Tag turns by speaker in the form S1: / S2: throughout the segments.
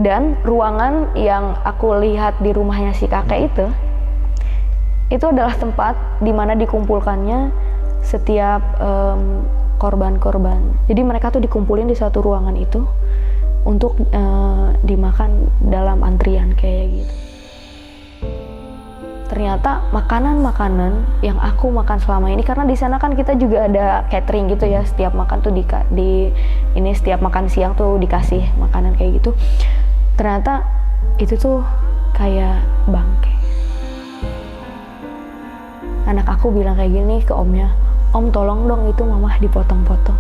S1: Dan ruangan yang aku lihat di rumahnya si kakek itu adalah tempat di mana dikumpulkannya setiap korban-korban. Jadi mereka tuh dikumpulin di satu ruangan itu untuk dimakan dalam antrian kayak gitu. Ternyata makanan-makanan yang aku makan selama ini, karena di sana kan kita juga ada catering gitu ya, setiap makan tuh setiap makan siang tuh dikasih makanan kayak gitu. Ternyata itu tuh kayak bangke. Anak aku bilang kayak gini ke omnya, "Om tolong dong itu mamah dipotong-potong."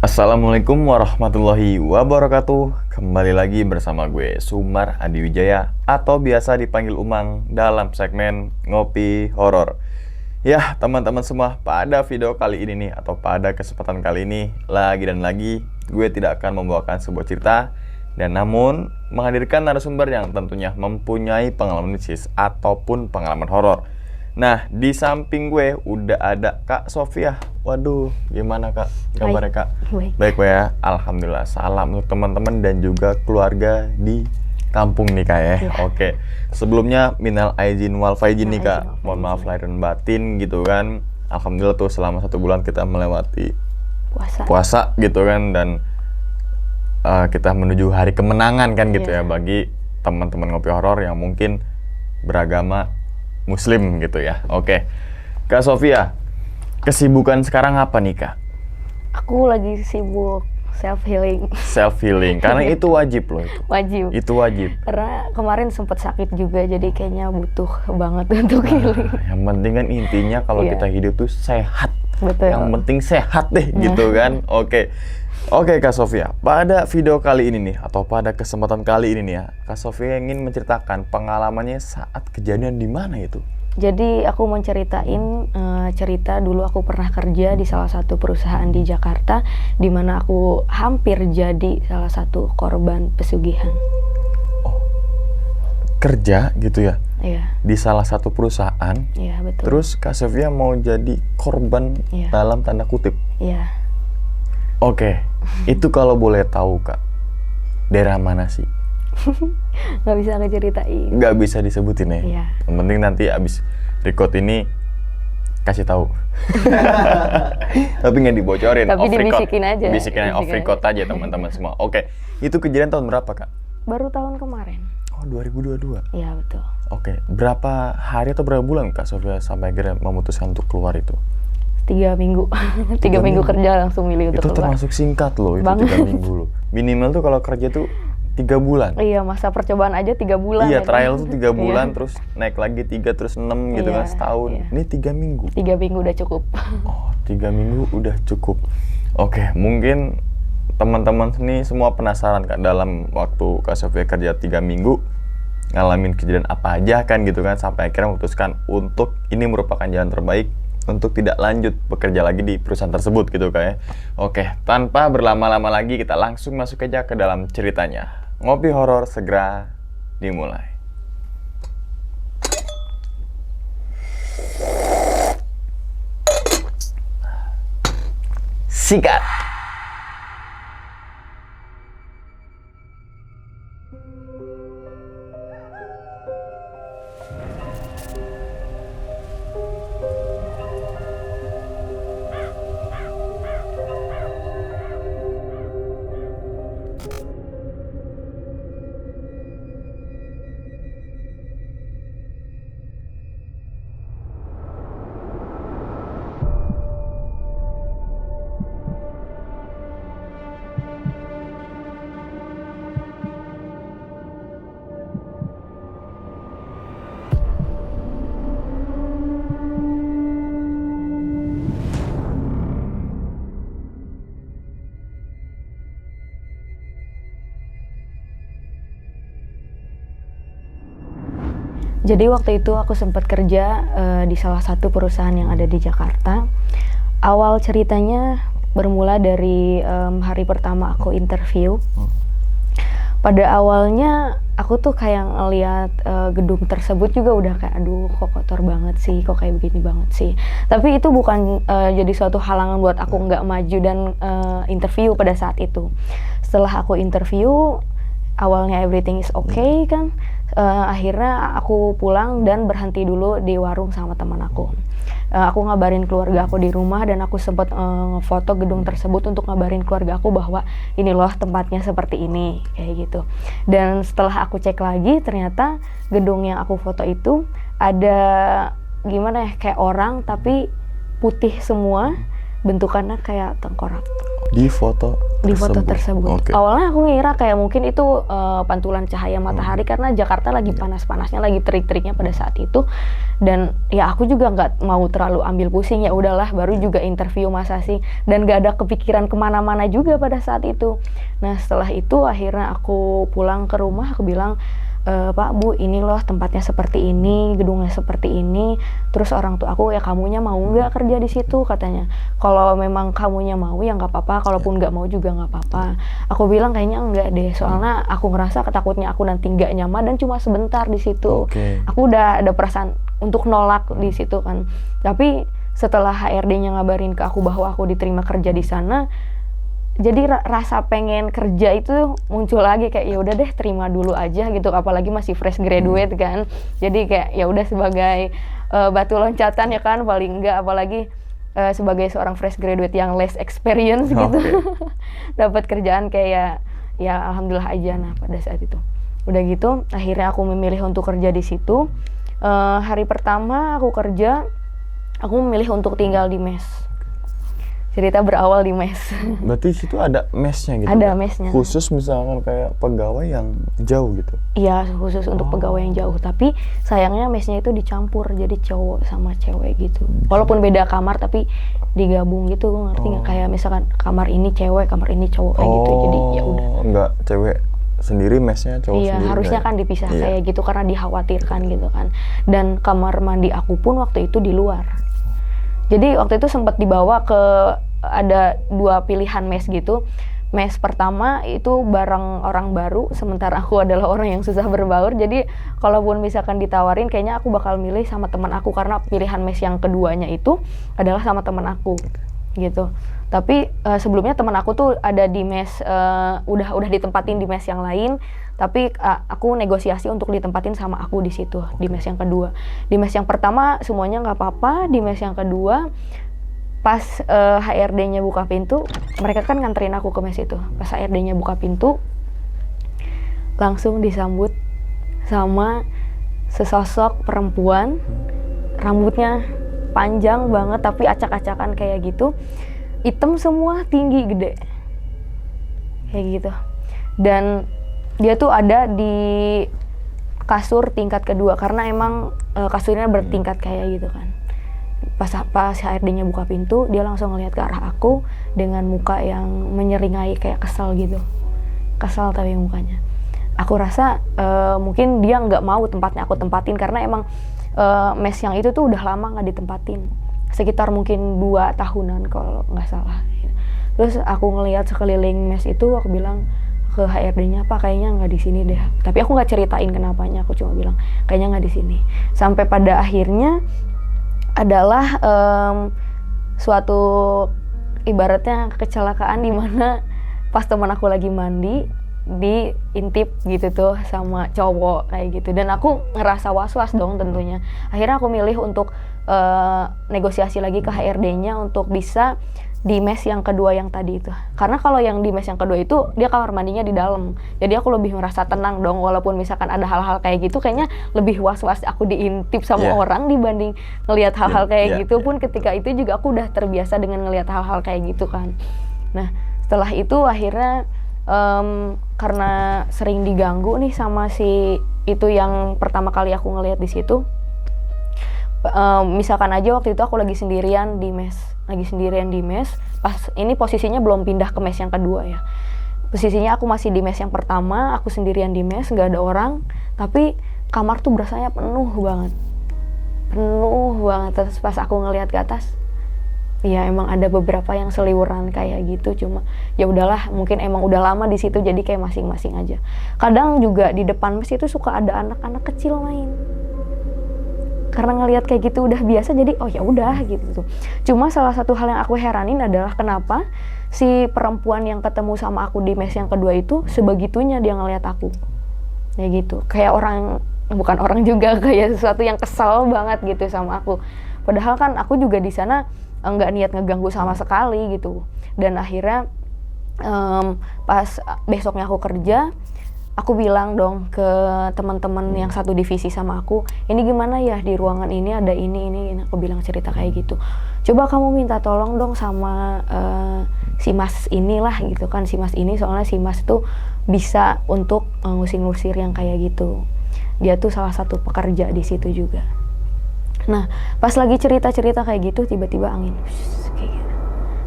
S2: Assalamualaikum warahmatullahi wabarakatuh. Kembali lagi bersama gue Sumar Adi Wijaya atau biasa dipanggil Umang dalam segmen Ngopi Horor. Ya teman-teman semua, pada video kali ini nih atau pada kesempatan kali ini lagi dan lagi gue tidak akan membawakan sebuah cerita dan namun menghadirkan narasumber yang tentunya mempunyai pengalaman mistis ataupun pengalaman horor. Nah, di samping gue udah ada Kak Sofia. Waduh, gimana Kak? Kabarnya Kak? Baik ya, Alhamdulillah. Salam untuk teman-teman dan juga keluarga di kampung nih Kak ya. Oke, sebelumnya minal aizin wal faizin nih Kak. Mohon maaf lahir dan batin gitu kan. Alhamdulillah tuh selama 1 bulan kita melewati puasa gitu kan. Dan kita menuju hari kemenangan kan gitu ya bagi teman-teman ngopi horor yang mungkin beragama Muslim gitu ya. Oke, Kak Sofia, kesibukan sekarang apa nih Kak?
S1: Aku lagi sibuk self healing.
S2: Self healing, karena itu wajib loh itu.
S1: Wajib.
S2: Itu wajib.
S1: Karena kemarin sempat sakit juga, jadi kayaknya butuh banget untuk healing.
S2: Yang penting kan intinya kalau kita hidup tuh sehat.
S1: Betul.
S2: Yang penting sehat deh gitu kan. Oke Kak Sofia, pada video kali ini nih atau pada kesempatan kali ini nih ya, Kak Sofia ingin menceritakan pengalamannya saat kejadian di mana itu?
S1: Jadi aku mau ceritain cerita dulu aku pernah kerja di salah satu perusahaan di Jakarta, di mana aku hampir jadi salah satu korban pesugihan.
S2: Oh, kerja gitu ya?
S1: Iya.
S2: Di salah satu perusahaan?
S1: Iya, betul.
S2: Terus Kak Sofia mau jadi korban dalam tanda kutip?
S1: Iya.
S2: Oke, itu kalau boleh tahu Kak, daerah mana sih?
S1: Nggak bisa ngeceritain.
S2: Nggak bisa disebutin ya?
S1: Iya.
S2: Yang penting nanti abis record ini kasih tahu. Tapi nggak dibocorin.
S1: Tapi dibisikin aja.
S2: Bisikin off record aja teman-teman semua. Oke, itu kejadian tahun berapa Kak?
S1: Baru tahun kemarin.
S2: Oh, 2022?
S1: Iya, betul.
S2: Oke, berapa hari atau berapa bulan Kak Sofia sampai akhirnya memutuskan untuk keluar itu?
S1: 3 minggu. 3 minggu kerja langsung milih untuk
S2: keluar. Itu termasuk singkat loh, itu 3 minggu loh. Minimal tuh kalau kerja tuh 3 bulan.
S1: Iya, masa percobaan aja 3 bulan.
S2: Iya, trial tuh 3 bulan, terus naik lagi 3, terus 6 gitu kan, setahun. Ini 3 minggu.
S1: 3 minggu udah cukup.
S2: Oh, 3 minggu udah cukup. Oke, mungkin teman-teman ini semua penasaran Kak, dalam waktu Kak Sofia kerja 3 minggu, ngalamin kejadian apa aja kan gitu kan, sampai akhirnya memutuskan untuk ini merupakan jalan terbaik untuk tidak lanjut bekerja lagi di perusahaan tersebut gitu Kak ya. Oke, tanpa berlama-lama lagi kita langsung masuk aja ke dalam ceritanya. Ngopi horor segera dimulai. Sikat.
S1: Jadi waktu itu aku sempat kerja di salah satu perusahaan yang ada di Jakarta. Awal ceritanya bermula dari hari pertama aku interview. Pada awalnya aku tuh kayak ngeliat gedung tersebut juga udah kayak aduh kok kotor banget sih, kok kayak begini banget sih. Tapi itu bukan jadi suatu halangan buat aku nggak maju dan interview pada saat itu. Setelah aku interview, awalnya everything is okay kan. Akhirnya aku pulang dan berhenti dulu di warung sama teman aku. Aku ngabarin keluarga aku di rumah dan aku sempat ngefoto gedung tersebut untuk ngabarin keluarga aku bahwa ini loh tempatnya seperti ini kayak gitu. Dan setelah aku cek lagi ternyata gedung yang aku foto itu ada gimana ya kayak orang tapi putih semua, bentukannya kayak tengkorak.
S2: Di foto
S1: tersebut. Okay. Awalnya aku ngira kayak mungkin itu pantulan cahaya matahari karena Jakarta lagi panas-panasnya, lagi terik-teriknya pada saat itu. Dan ya aku juga nggak mau terlalu ambil pusing, ya udahlah baru juga interview masa sih. Dan nggak ada kepikiran kemana-mana juga pada saat itu. Nah setelah itu akhirnya aku pulang ke rumah, aku bilang, Pak, Bu, ini loh tempatnya seperti ini, gedungnya seperti ini. Terus orang tua aku, ya kamunya mau nggak kerja di situ katanya. Kalau memang kamunya mau ya nggak apa-apa, kalaupun nggak mau juga nggak apa-apa. Aku bilang kayaknya enggak deh, soalnya aku ngerasa ketakutnya aku nanti nggak nyaman dan cuma sebentar di situ. Aku udah ada perasaan untuk nolak di situ kan. Tapi setelah HRD-nya ngabarin ke aku bahwa aku diterima kerja di sana, jadi rasa pengen kerja itu muncul lagi, kayak ya udah deh terima dulu aja gitu, apalagi masih fresh graduate kan. Jadi kayak ya udah sebagai batu loncatan ya kan, paling enggak, apalagi sebagai seorang fresh graduate yang less experience gitu. Dapat kerjaan kayak ya alhamdulillah aja. Nah pada saat itu udah gitu akhirnya aku memilih untuk kerja di situ. Hari pertama aku kerja, aku memilih untuk tinggal di mes. Cerita berawal di mes.
S2: Berarti situ ada mesnya gitu?
S1: Ada mesnya.
S2: Khusus misalkan kayak pegawai yang jauh gitu? Iya,
S1: khusus untuk pegawai yang jauh. Tapi sayangnya mesnya itu dicampur, jadi cowok sama cewek gitu. Walaupun beda kamar tapi digabung gitu, ngerti nggak? Kayak misalkan kamar ini cewek, kamar ini cowok kayak gitu. Jadi ya udah.
S2: Enggak cewek sendiri mesnya, cowok sendiri.
S1: Iya, harusnya kan dipisah kayak gitu karena dikhawatirkan gitu kan. Dan kamar mandi aku pun waktu itu di luar. Jadi waktu itu sempat dibawa ke ada 2 pilihan mes gitu. Mes pertama itu bareng orang baru, sementara aku adalah orang yang susah berbaur. Jadi kalaupun misalkan ditawarin, kayaknya aku bakal milih sama teman aku karena pilihan mes yang keduanya itu adalah sama teman aku gitu. Tapi sebelumnya teman aku tuh ada di mes, udah ditempatin di mes yang lain. Tapi aku negosiasi untuk ditempatin sama aku di situ, di mes yang kedua. Di mes yang pertama semuanya nggak apa-apa, di mes yang kedua pas HRD-nya buka pintu, mereka kan nganterin aku ke mes itu. Pas HRD-nya buka pintu, langsung disambut sama sesosok perempuan, rambutnya panjang banget tapi acak-acakan kayak gitu, hitam semua, tinggi, gede, kayak gitu. Dan dia tuh ada di kasur tingkat kedua karena emang kasurnya bertingkat kayak gitu kan. Pas HRD-nya buka pintu, dia langsung ngeliat ke arah aku dengan muka yang menyeringai kayak kesal gitu. Kesal tapi mukanya. Aku rasa mungkin dia nggak mau tempatnya aku tempatin karena emang mes yang itu tuh udah lama nggak ditempatin. Sekitar mungkin 2 tahunan kalau nggak salah. Terus aku ngeliat sekeliling mes itu, aku bilang ke HRD-nya, Pak kayaknya nggak di sini deh. Tapi aku nggak ceritain kenapanya, aku cuma bilang kayaknya nggak di sini. Sampai pada akhirnya adalah suatu ibaratnya kecelakaan di mana pas teman aku lagi mandi diintip gitu tuh sama cowok kayak gitu. Dan aku ngerasa was-was dong tentunya. Akhirnya aku milih untuk negosiasi lagi ke HRD-nya untuk bisa di mes yang kedua yang tadi itu. Karena kalau yang di mes yang kedua itu dia kamar mandinya di dalam. Jadi aku lebih merasa tenang dong, walaupun misalkan ada hal-hal kayak gitu kayaknya lebih was-was aku diintip sama orang dibanding ngelihat hal-hal kayak gitu pun ketika itu juga aku udah terbiasa dengan ngelihat hal-hal kayak gitu kan. Nah, setelah itu akhirnya karena sering diganggu nih sama si itu yang pertama kali aku ngelihat di situ. Misalkan aja waktu itu aku lagi sendirian di mes, pas ini posisinya belum pindah ke mes yang kedua ya. Posisinya aku masih di mes yang pertama, aku sendirian di mes, nggak ada orang, tapi kamar tuh berasanya penuh banget. Terus pas aku ngelihat ke atas, ya emang ada beberapa yang seliweran kayak gitu, cuma ya udahlah, mungkin emang udah lama di situ jadi kayak masing-masing aja. Kadang juga di depan mes itu suka ada anak-anak kecil main. Karena ngelihat kayak gitu udah biasa, jadi oh ya udah gitu tuh. Cuma salah satu hal yang aku heranin adalah kenapa si perempuan yang ketemu sama aku di mes yang kedua itu sebegitunya dia ngelihat aku. Kayak gitu. Kayak orang, bukan orang juga, kayak sesuatu yang kesel banget gitu sama aku. Padahal kan aku juga di sana nggak niat ngeganggu sama sekali gitu. Dan akhirnya pas besoknya aku kerja, aku bilang dong ke teman-teman yang satu divisi sama aku, ini gimana ya di ruangan ini ada ini. Aku bilang cerita kayak gitu. Coba kamu minta tolong dong sama si mas inilah gitu kan, si mas ini, soalnya si mas tuh bisa untuk ngusir-ngusir yang kayak gitu. Dia tuh salah satu pekerja di situ juga. Nah, pas lagi cerita-cerita kayak gitu, tiba-tiba angin kayak gitu.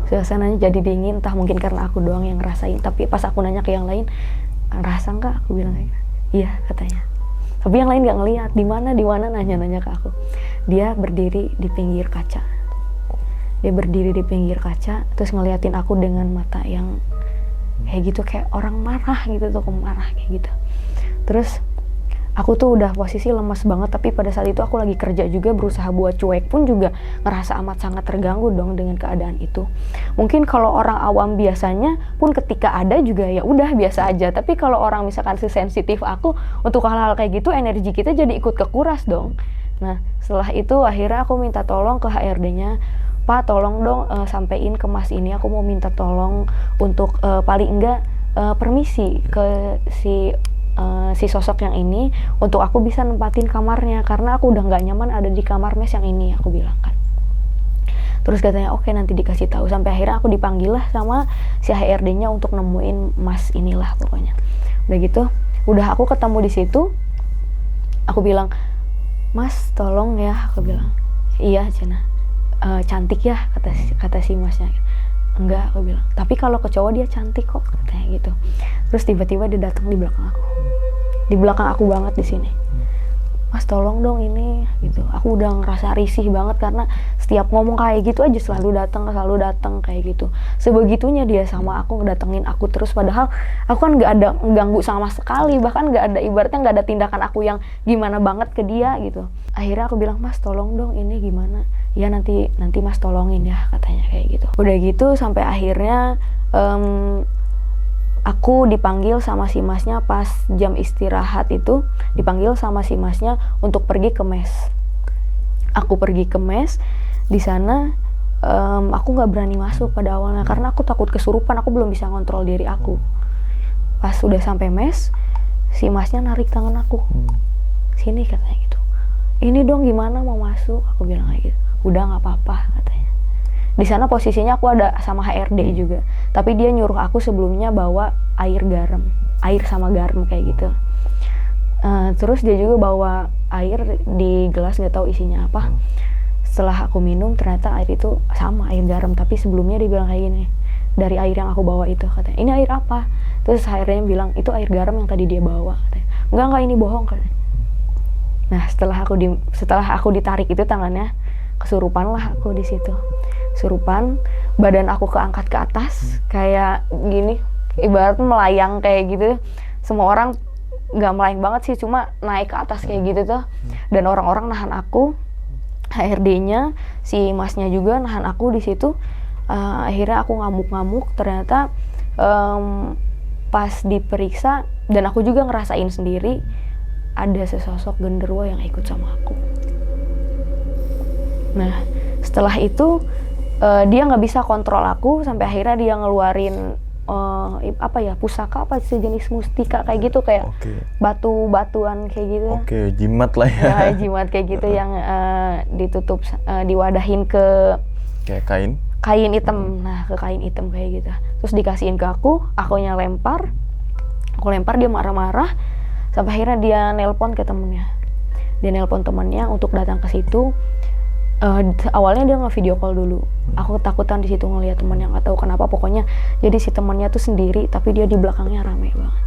S1: Suasananya jadi dingin, entah mungkin karena aku doang yang ngerasain. Tapi pas aku nanya ke yang lain, rasa nggak? Aku bilang kayak gitu. Iya katanya. Tapi yang lain nggak ngelihat. Di mana nanya-nanya ke aku. Dia berdiri di pinggir kaca. Terus ngeliatin aku dengan mata yang kayak gitu, kayak orang marah gitu tuh, marah kayak gitu. Terus aku tuh udah posisi lemas banget, tapi pada saat itu aku lagi kerja juga, berusaha buat cuek pun juga ngerasa amat sangat terganggu dong dengan keadaan itu. Mungkin kalau orang awam biasanya pun ketika ada juga ya udah biasa aja, tapi kalau orang misalkan sesensitif aku untuk hal-hal kayak gitu, energi kita jadi ikut kekuras dong. Nah setelah itu akhirnya aku minta tolong ke HRD-nya, Pak tolong dong sampein ke mas ini, aku mau minta tolong untuk paling enggak permisi ke si sosok yang ini untuk aku bisa nempatin kamarnya, karena aku udah nggak nyaman ada di kamar mes yang ini, aku bilang kan. Terus katanya oke, nanti dikasih tahu. Sampai akhirnya aku dipanggil lah sama si HRD-nya untuk nemuin mas inilah pokoknya. Udah gitu, udah aku ketemu di situ, aku bilang, mas tolong ya, aku bilang. Iya Cina, cantik ya kata si masnya. Enggak, aku bilang, tapi kalau ke cowok dia cantik kok, katanya gitu. Terus tiba-tiba dia datang di belakang aku banget di sini. Mas tolong dong ini gitu. Aku udah ngerasa risih banget karena setiap ngomong kayak gitu aja selalu datang kayak gitu. Sebegitunya dia sama aku, ngedatengin aku terus, padahal aku kan nggak ada ganggu sama sekali, bahkan nggak ada, ibaratnya nggak ada tindakan aku yang gimana banget ke dia gitu. Akhirnya aku bilang, mas tolong dong ini gimana? Ya nanti mas tolongin ya, katanya kayak gitu. Udah gitu sampai akhirnya aku dipanggil sama si masnya pas jam istirahat itu, dipanggil sama si masnya untuk pergi ke mes. Aku pergi ke mes, di sana aku nggak berani masuk pada awalnya karena aku takut kesurupan, aku belum bisa ngontrol diri aku. Pas udah sampai mes, si masnya narik tangan aku, sini katanya gitu. Ini dong gimana mau masuk? Aku bilang kayak gitu. Udah nggak apa-apa katanya. Di sana posisinya aku ada sama HRD juga, tapi dia nyuruh aku sebelumnya bawa air sama garam kayak gitu. Terus dia juga bawa air di gelas, nggak tahu isinya apa. Setelah aku minum ternyata air itu sama air garam, tapi sebelumnya dia bilang kayak gini, dari air yang aku bawa itu, katanya ini air apa? Terus HRD-nya bilang itu air garam yang tadi dia bawa, katanya. Enggak ini bohong, katanya. Nah setelah aku ditarik itu tangannya, kesurupan lah aku di situ. Surupan, badan aku keangkat ke atas kayak gini, ibaratnya melayang kayak gitu. Semua orang nggak melayang banget sih, cuma naik ke atas kayak gitu tuh. Dan orang-orang nahan aku, HRD-nya, si masnya juga nahan aku di situ. Akhirnya aku ngamuk-ngamuk. Ternyata pas diperiksa dan aku juga ngerasain sendiri, ada sesosok genderuwo yang ikut sama aku. Nah setelah itu dia nggak bisa kontrol aku, sampai akhirnya dia ngeluarin pusaka apa sejenis mustika kayak gitu, kayak batu-batuan kayak gitu.
S2: Jimat lah ya.
S1: Ya jimat kayak gitu yang ditutup, diwadahin ke
S2: kayak
S1: kain hitam. Nah ke kain hitam kayak gitu. Terus dikasihin ke akunya lempar. Aku lempar, dia marah-marah. Sampai akhirnya dia nelpon ke temennya. Dia nelpon temennya untuk datang ke situ. Awalnya dia nge-video call dulu. Aku ketakutan di situ ngeliat teman yang nggak tahu kenapa, pokoknya jadi si temannya tuh sendiri tapi dia di belakangnya rame banget.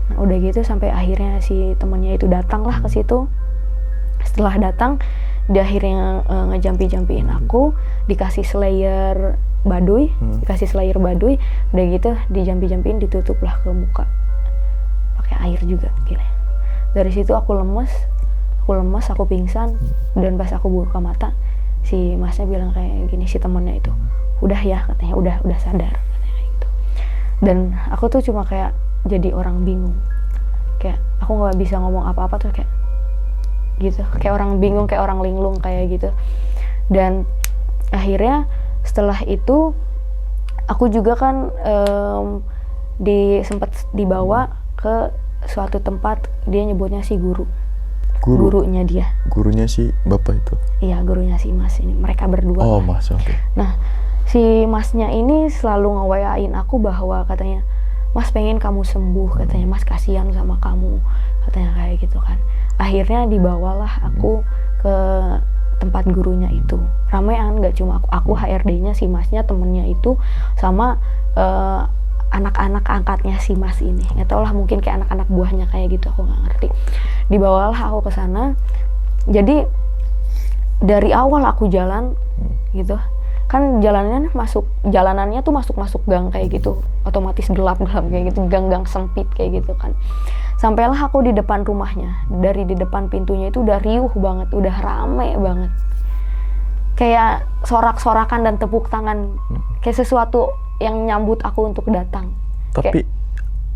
S1: Nah, udah gitu sampai akhirnya si temannya itu datang lah ke situ. Setelah datang, dia akhirnya ngejampi-jampiin aku, dikasih slayer baduy, udah gitu dijampi-jampiin, ditutup lah ke muka pakai air juga gila. Dari situ aku lemes, aku pingsan, dan pas aku buka mata si masnya bilang kayak gini, si temannya itu, udah ya katanya, udah sadar katanya kayak gitu. Dan aku tuh cuma kayak jadi orang bingung, kayak aku nggak bisa ngomong apa-apa tuh kayak gitu, kayak orang bingung, kayak orang linglung kayak gitu. Dan akhirnya setelah itu aku juga kan sempat dibawa ke suatu tempat, dia nyebutnya si gurunya dia.
S2: Gurunya si bapak itu?
S1: Iya, gurunya si mas ini, mereka berdua.
S2: Oh mas, oke.
S1: Nah si masnya ini selalu nge-WA-in aku bahwa katanya, mas pengen kamu sembuh, katanya mas kasihan sama kamu, katanya kayak gitu kan. Akhirnya dibawalah aku ke tempat gurunya itu, ramean, gak cuma aku HRD-nya, si masnya, temennya itu, sama anak-anak angkatnya si mas ini, nggak tau lah, mungkin kayak anak-anak buahnya kayak gitu, aku nggak ngerti. Dibawalah aku ke sana. Jadi dari awal aku jalan gitu kan, jalanannya tuh masuk gang kayak gitu, otomatis gelap kayak gitu, gang-gang sempit kayak gitu kan. Sampailah aku di depan rumahnya. Dari di depan pintunya itu udah riuh banget, udah rame banget, kayak sorak-sorakan dan tepuk tangan, kayak sesuatu yang nyambut aku untuk datang.
S2: Tapi kayak,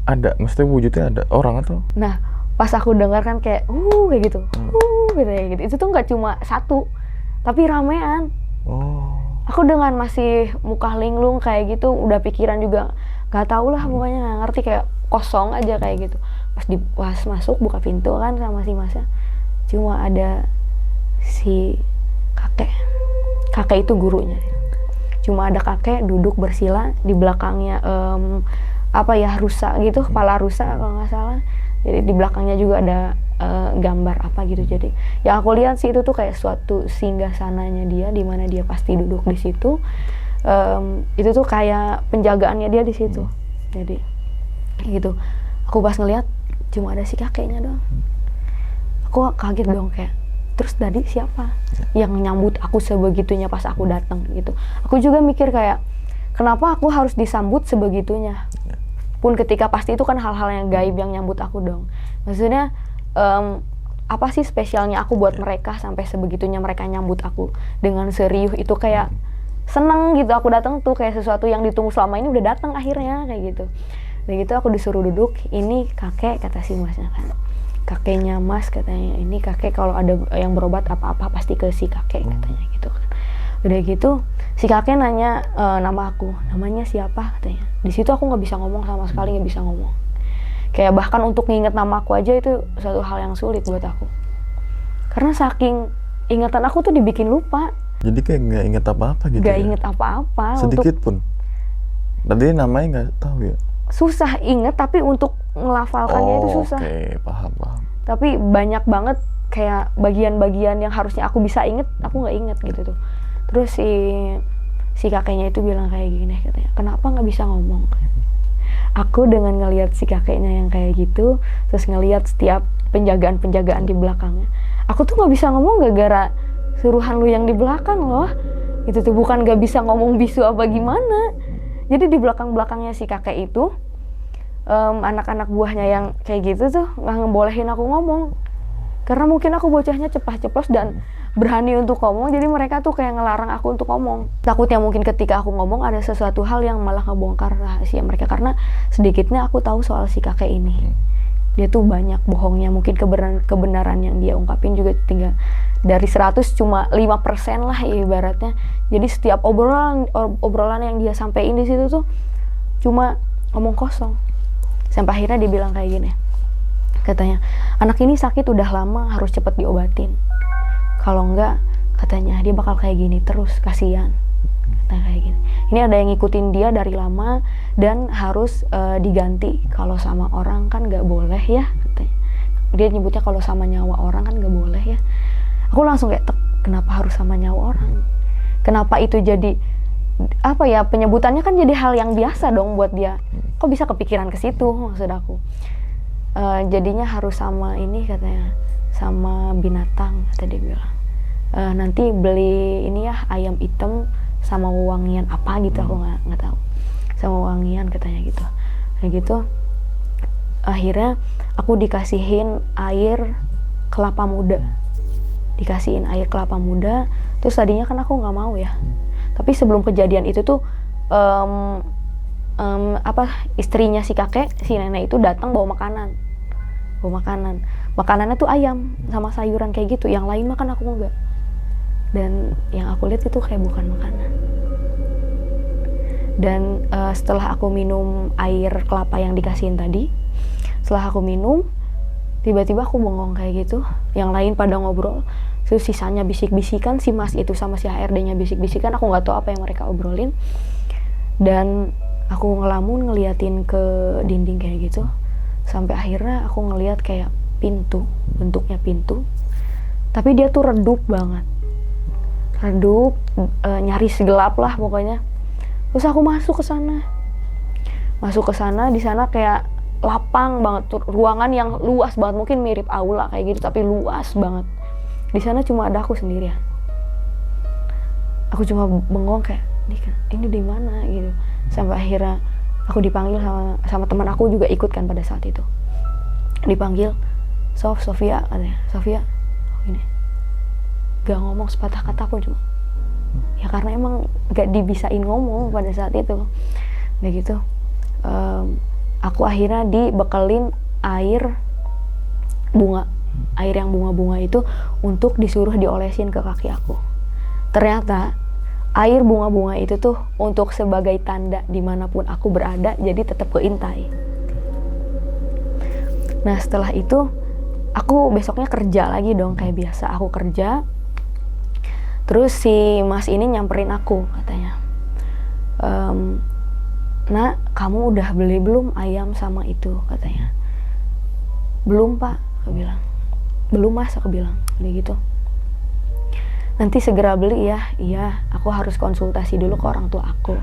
S2: ada, maksudnya wujudnya ada orang atau?
S1: Nah pas aku dengar kan kayak kayak gitu, kayak gitu. Itu tuh nggak cuma satu, tapi ramean. Aku dengan masih muka linglung kayak gitu, udah pikiran juga nggak tahu lah, pokoknya nggak ngerti, kayak kosong aja kayak gitu. Pas masuk buka pintu kan sama si masnya, cuma ada si kakek itu gurunya. Cuma ada kakek duduk bersila, di belakangnya rusa gitu, kepala rusa kalau nggak salah. Jadi di belakangnya juga ada gambar apa gitu. Jadi yang aku lihat sih itu tuh kayak suatu singgah sananya dia, di mana dia pasti duduk di situ. Itu tuh kayak penjagaannya dia di situ. Jadi gitu. Aku pas ngeliat cuma ada si kakeknya doang. Aku kaget dong, kayak terus tadi siapa yang nyambut aku sebegitunya pas aku datang gitu. Aku juga mikir kayak, kenapa aku harus disambut sebegitunya? Pun ketika pasti itu kan hal-hal yang gaib yang nyambut aku dong. Maksudnya apa sih spesialnya aku buat mereka sampai sebegitunya mereka nyambut aku dengan serius itu, kayak seneng gitu. Aku datang tuh kayak sesuatu yang ditunggu selama ini udah datang akhirnya kayak gitu. Dan gitu aku disuruh duduk, ini kakek, kata si masnya kan. Kakeknya mas katanya, ini kakek kalau ada yang berobat apa-apa pasti ke si kakek katanya gitu kan. Udah gitu si kakek nanya nama aku, namanya siapa katanya. Di situ aku nggak bisa ngomong sama sekali, nggak bisa ngomong. Kayak bahkan untuk nginget nama aku aja itu suatu hal yang sulit buat aku. Karena saking ingatan aku tuh dibikin lupa.
S2: Jadi kayak nggak inget apa-apa gitu.
S1: Nggak inget apa-apa.
S2: Sedikit pun. Tadi namanya nggak tahu ya.
S1: Susah inget, tapi untuk ngelafalkannya itu susah.
S2: Oke, paham.
S1: Tapi banyak banget kayak bagian-bagian yang harusnya aku bisa inget, aku nggak inget gitu tuh. Terus si kakeknya itu bilang kayak gini katanya, kenapa nggak bisa ngomong? Aku dengan ngelihat si kakeknya yang kayak gitu, terus ngelihat setiap penjagaan di belakangnya, aku tuh nggak bisa ngomong gara-gara suruhan lu yang di belakang loh. Itu tuh bukan nggak bisa ngomong bisu apa gimana. Jadi di belakang-belakangnya si kakek itu, anak-anak buahnya yang kayak gitu tuh nggak ngebolehin aku ngomong. Karena mungkin aku bocahnya ceplas-ceplos dan berani untuk ngomong, jadi mereka tuh kayak ngelarang aku untuk ngomong. Takutnya mungkin ketika aku ngomong ada sesuatu hal yang malah ngebongkar rahasia mereka. Karena sedikitnya aku tahu soal si kakek ini. Dia tuh banyak bohongnya, mungkin kebenaran yang dia ungkapin juga tinggal dari 100 cuma 5% lah ibaratnya. Jadi setiap obrolan yang dia sampein di situ tuh cuma ngomong kosong. Sampai akhirnya dia bilang kayak gini, katanya, anak ini sakit udah lama, harus cepet diobatin. Kalau enggak, katanya dia bakal kayak gini terus, kasihan. Katanya kayak gini. Ini ada yang ngikutin dia dari lama dan harus diganti. Kalau sama orang kan nggak boleh ya, katanya. Dia nyebutnya kalau sama nyawa orang kan nggak boleh ya. Aku langsung kayak kenapa harus sama nyawa orang? Kenapa itu jadi apa ya, penyebutannya kan jadi hal yang biasa dong buat dia. Kok bisa kepikiran ke situ, maksud aku. Jadinya harus sama ini katanya, sama binatang, kata dia bilang. Nanti beli ini ya, ayam hitam sama wangian apa gitu, aku nggak tahu. Sama wangian katanya gitu. Kayak gitu. Akhirnya aku dikasihin air kelapa muda. Dikasihin air kelapa muda. Terus tadinya kan aku nggak mau ya. Tapi sebelum kejadian itu tuh istrinya si kakek, si nenek itu datang bawa makanan. Makanannya tuh ayam sama sayuran kayak gitu. Yang lain makan aku enggak. Dan yang aku lihat itu kayak bukan makanan. Dan setelah aku minum air kelapa yang dikasihin tadi, setelah aku minum, tiba-tiba aku bengong kayak gitu. Yang lain pada ngobrol. Terus sisanya bisik-bisikan, si mas itu sama si HRD-nya bisik-bisikan, aku nggak tahu apa yang mereka obrolin. Dan aku ngelamun ngeliatin ke dinding kayak gitu. Sampai akhirnya aku ngeliat kayak pintu, bentuknya pintu. Tapi dia tuh redup banget. Redup, nyaris gelap lah pokoknya. Terus aku masuk ke sana. Di sana kayak lapang banget, ruangan yang luas banget, mungkin mirip aula kayak gitu, tapi luas banget. Di sana cuma ada aku sendirian. Aku cuma bengong kayak, ini di mana gitu. Sampai akhirnya aku dipanggil sama teman aku juga ikut kan pada saat itu. Dipanggil, Sofia katanya. Sofia, gini. Gak ngomong sepatah kata pun cuma. Ya karena emang gak dibisain ngomong pada saat itu. Udah gitu, aku akhirnya dibekelin air bunga. Air yang bunga-bunga itu untuk disuruh diolesin ke kaki aku. Ternyata air bunga-bunga itu tuh untuk sebagai tanda dimanapun aku berada, jadi tetap keintai. Nah setelah itu aku besoknya kerja lagi dong kayak biasa. Aku kerja, terus si mas ini nyamperin aku katanya, "Nak, kamu udah beli belum ayam sama itu?" katanya. "Belum pak," aku bilang. "Belum mas," aku bilang. Udah gitu, "Nanti segera beli ya." "Iya, aku harus konsultasi dulu ke orang tua aku."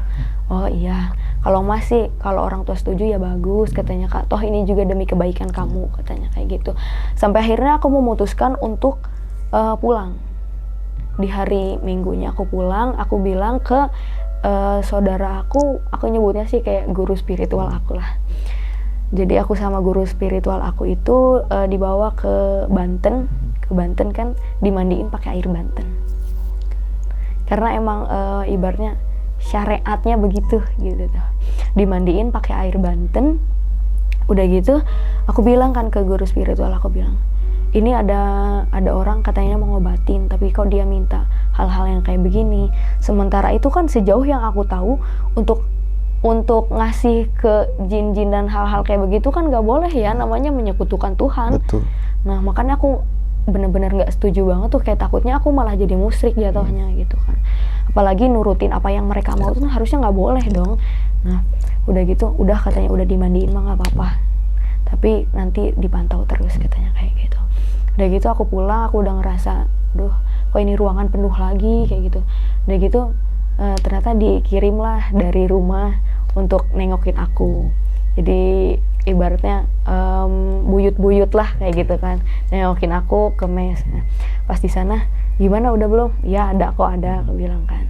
S1: "Oh iya, kalau masih kalau orang tua setuju ya bagus," katanya kak. "Toh ini juga demi kebaikan kamu," katanya kayak gitu. Sampai akhirnya aku memutuskan untuk pulang. Di hari Minggunya aku pulang, aku bilang ke saudara aku nyebutnya sih kayak guru spiritual aku lah. Jadi aku sama guru spiritual aku itu dibawa ke Banten kan, dimandiin pakai air Banten. Karena emang ibaratnya syariatnya begitu gitu tuh. Dimandiin pakai air Banten. Udah gitu, aku bilang kan ke guru spiritual, aku bilang, "Ini ada orang katanya mau ngobatin, tapi kok dia minta hal-hal yang kayak begini." Sementara itu kan sejauh yang aku tahu untuk ngasih ke jin-jin dan hal-hal kayak begitu kan gak boleh ya, namanya menyekutukan Tuhan.
S2: Betul.
S1: Nah makanya aku bener-bener gak setuju banget tuh, kayak takutnya aku malah jadi musyrik jatuhnya gitu kan. Apalagi nurutin apa yang mereka mau tuh harusnya gak boleh dong. Nah udah gitu, udah katanya udah dimandiin mah gak apa-apa, tapi nanti dipantau terus katanya kayak gitu. Udah gitu aku pulang, aku udah ngerasa, duh kok ini ruangan penuh lagi kayak gitu. Udah gitu ternyata dikirim lah dari rumah untuk nengokin aku. Jadi ibaratnya buyut-buyut lah kayak gitu kan, nengokin aku ke mes. Pas di sana, "Gimana udah belum?" "Ya ada kok, ada," aku bilang kan.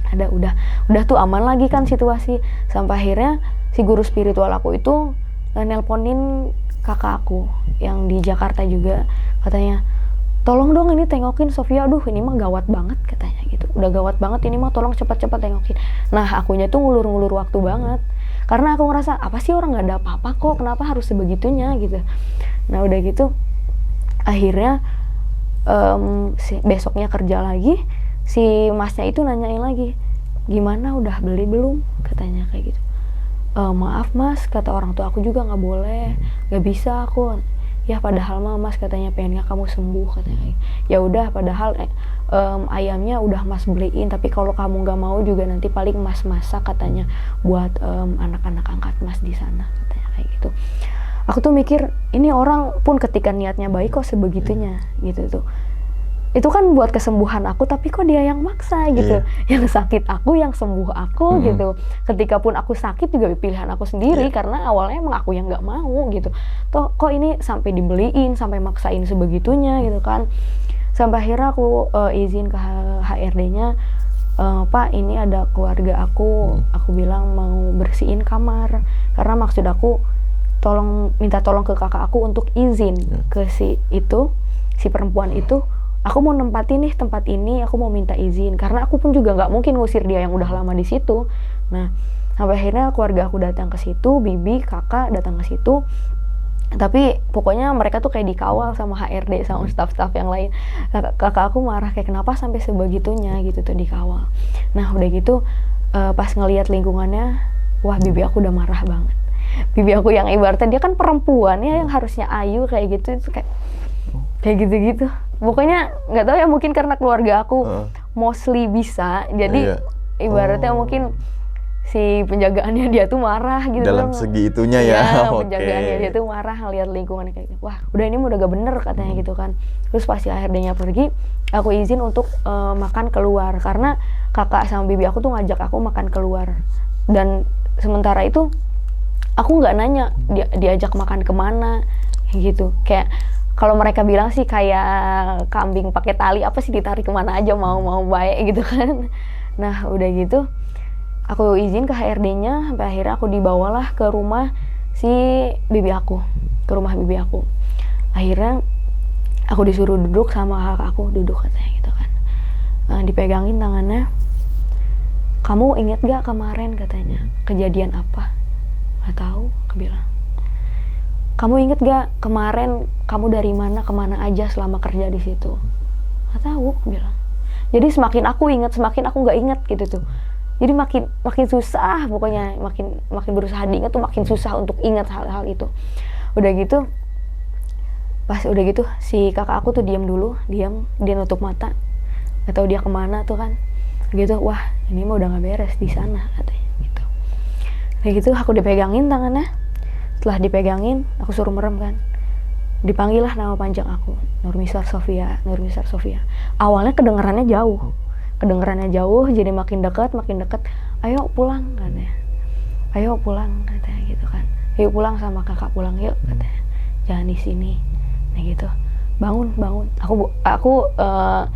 S1: "Ada, udah tuh aman lagi kan situasi." Sampai akhirnya si guru spiritual aku itu nelponin kakak aku yang di Jakarta juga, katanya, "Tolong dong ini tengokin Sofia, aduh ini mah gawat banget," katanya gitu. "Udah gawat banget ini mah, tolong cepat-cepat tengokin." Nah akunya tuh ngulur-ngulur waktu banget, karena aku ngerasa apa sih, orang nggak ada apa-apa kok, kenapa harus sebegitunya gitu. Nah udah gitu akhirnya besoknya kerja lagi, si masnya itu nanyain lagi, "Gimana udah beli belum?" katanya kayak gitu. "Maaf mas," kata orang tua aku juga nggak boleh, nggak bisa aku. "Ya padahal mah mas katanya pengennya kamu sembuh," katanya. "Ya udah padahal ayamnya udah mas beliin, tapi kalau kamu nggak mau juga nanti paling mas masak," katanya, "buat anak-anak angkat mas di sana," katanya kayak gitu. Aku tuh mikir, ini orang pun ketika niatnya baik kok sebegitunya gitu tuh. itu kan buat kesembuhan aku, tapi kok dia yang maksa gitu. Yang sakit aku, yang sembuh aku gitu. Ketika pun aku sakit juga pilihan aku sendiri, karena awalnya emang aku yang nggak mau gitu. Toh kok ini sampai dibeliin, sampai maksain sebegitunya gitu kan. Sampai akhirnya aku izin ke HRD-nya, Pak, ini ada keluarga aku bilang mau bersihin kamar, karena maksud aku minta tolong ke kakak aku untuk izin ke si perempuan itu, aku mau nempatin nih tempat ini, aku mau minta izin, karena aku pun juga nggak mungkin ngusir dia yang udah lama di situ. Nah, sampai akhirnya keluarga aku datang ke situ, bibi, kakak datang ke situ. Tapi pokoknya mereka tuh kayak dikawal sama HRD sama staff-staff yang lain. Kakak aku marah kayak kenapa sampai sebegitunya gitu tuh dikawal. Nah udah gitu pas ngelihat lingkungannya, wah bibi aku udah marah banget. Bibi aku yang ibaratnya dia kan perempuan ya, yang harusnya ayu kayak gitu, itu kayak gitu-gitu. Pokoknya nggak tahu ya, mungkin karena keluarga aku mostly bisa, jadi ibaratnya mungkin si penjagaannya dia tuh marah gitu
S2: dalam segi itunya ya.
S1: Penjagaannya dia tuh marah ngeliat lingkungannya kayak gitu. Wah udah ini udah gak bener katanya gitu kan. Terus pas si HRD-nya pergi, aku izin untuk makan keluar, karena kakak sama bibi aku tuh ngajak aku makan keluar. Dan sementara itu aku nggak nanya diajak makan kemana gitu. Kayak kalau mereka bilang sih kayak kambing pakai tali, apa sih ditarik kemana aja mau baik gitu kan. Nah udah gitu aku izin ke HRD-nya, sampai akhirnya aku dibawalah ke rumah si bibi aku, ke rumah bibi aku. Akhirnya aku disuruh duduk sama kakak aku, duduk katanya gitu kan. Dipegangin tangannya. Kamu inget gak kemarin katanya kejadian apa? Gak tahu, aku bilang. Kamu inget gak kemarin kamu dari mana kemana aja selama kerja di situ? Gak tahu, aku bilang. Jadi semakin aku inget, semakin aku nggak inget gitu tuh. Jadi makin susah, pokoknya makin berusaha diingat tuh makin susah untuk ingat hal-hal itu. Udah gitu, pas udah gitu si kakak aku tuh diam, dia nutup mata, nggak tahu dia kemana tuh kan. Gitu, wah ini mah udah nggak beres di sana katanya gitu. Kayak gitu aku dipegangin tangannya. Setelah dipegangin, aku suruh merem kan. Dipanggil lah nama panjang aku, Nurmisar Sofia. Awalnya kedengarannya jauh, jadi makin dekat, ayo pulang katanya, gitu kan, yuk pulang sama kakak pulang yuk katanya, jangan di sini, nah gitu, bangun, aku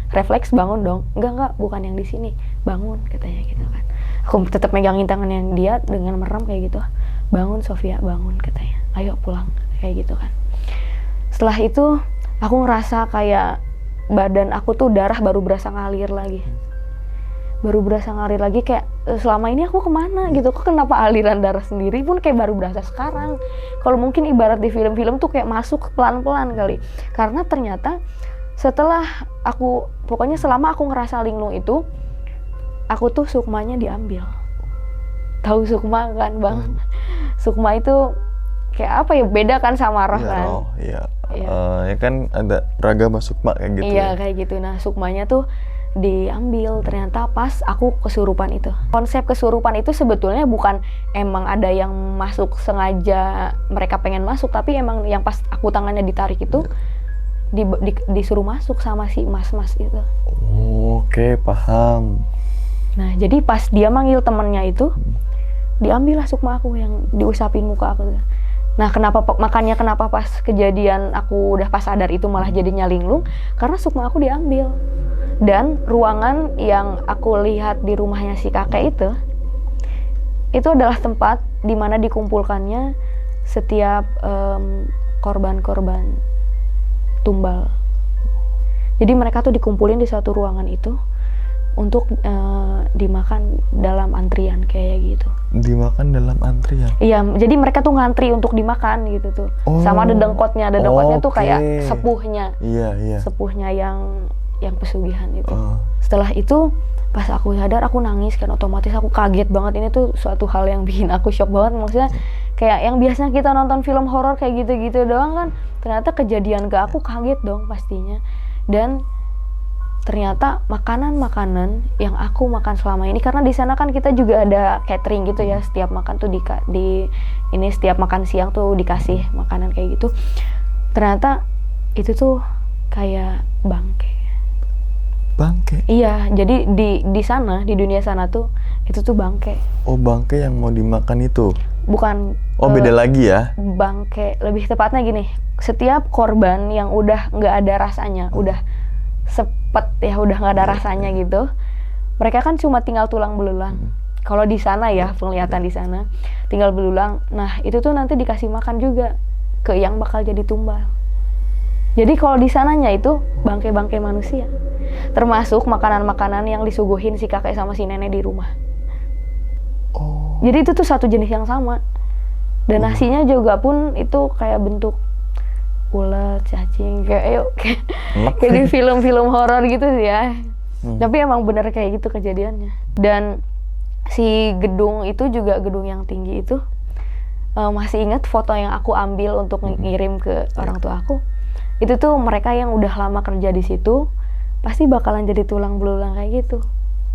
S1: refleks bangun dong, enggak bukan yang di sini, bangun katanya gitu kan, aku tetap megangin tangannya dia dengan merem kayak gitu, bangun Sofia, bangun katanya, ayo pulang kayak gitu kan. Setelah itu aku ngerasa kayak badan aku tuh darah baru berasa ngalir lagi, kayak selama ini aku kemana gitu, kok kenapa aliran darah sendiri pun kayak baru berasa sekarang. Kalau mungkin ibarat di film-film tuh kayak masuk pelan-pelan kali, karena ternyata setelah pokoknya selama aku ngerasa linglung itu, aku tuh sukmanya diambil. Tahu sukma kan bang? Sukma itu kayak apa ya, beda kan sama roh kan?
S2: Iya. Ya kan ada ragama sukma kayak gitu.
S1: Iya kayak gitu. Nah sukmanya tuh diambil ternyata pas aku kesurupan itu. Konsep kesurupan itu sebetulnya bukan emang ada yang masuk sengaja mereka pengen masuk, tapi emang yang pas aku tangannya ditarik itu disuruh masuk sama si mas-mas itu.
S2: Oke, paham.
S1: Nah jadi pas dia manggil temennya itu, diambil lah sukma aku yang diusapin muka aku. Nah kenapa pas kejadian aku udah pas sadar itu malah jadinya linglung, karena sukma aku diambil. Dan ruangan yang aku lihat di rumahnya si kakek itu adalah tempat di mana dikumpulkannya setiap korban-korban tumbal. Jadi mereka tuh dikumpulin di satu ruangan itu untuk dimakan dalam antrian kayak gitu. Dimakan dalam antrian? Iya, jadi mereka tuh ngantri untuk dimakan gitu tuh. Sama dedengkotnya tuh kayak sepuhnya. Iya. Sepuhnya yang pesugihan itu. Setelah itu pas aku sadar aku nangis kan, otomatis aku kaget banget. Ini tuh suatu hal yang bikin aku shock banget, maksudnya kayak yang biasanya kita nonton film horor kayak gitu-gitu doang kan, ternyata kejadian ke aku, kaget dong pastinya. Dan ternyata makanan yang aku makan selama ini, karena di sana kan kita juga ada catering gitu ya, setiap makan tuh setiap makan siang tuh dikasih makanan kayak gitu. Ternyata itu tuh kayak bangke.
S2: Bangke?
S1: Iya, jadi di sana, di dunia sana tuh itu tuh bangke.
S2: Oh, bangke yang mau dimakan itu?
S1: Bukan.
S2: Oh, beda lagi ya?
S1: Bangke, lebih tepatnya gini, setiap korban yang udah nggak ada rasanya, udah sepet ya, udah nggak ada rasanya gitu, mereka kan cuma tinggal tulang belulang. Kalau di sana ya, penglihatan di sana tinggal belulang. Nah, itu tuh nanti dikasih makan juga ke yang bakal jadi tumbal. Jadi kalau di sananya itu bangke-bangke manusia, termasuk makanan-makanan yang disuguhin si kakek sama si nenek di rumah.
S2: Oh.
S1: Jadi itu tuh satu jenis yang sama. Dan nasinya juga pun itu kayak bentuk ulet, cacing, kayak di film-film horor gitu sih ya. Tapi emang bener kayak gitu kejadiannya. Dan si gedung itu juga gedung yang tinggi itu, masih ingat foto yang aku ambil untuk ngirim ke orang tua aku. Itu tuh mereka yang udah lama kerja di situ pasti bakalan jadi tulang belulang kayak gitu.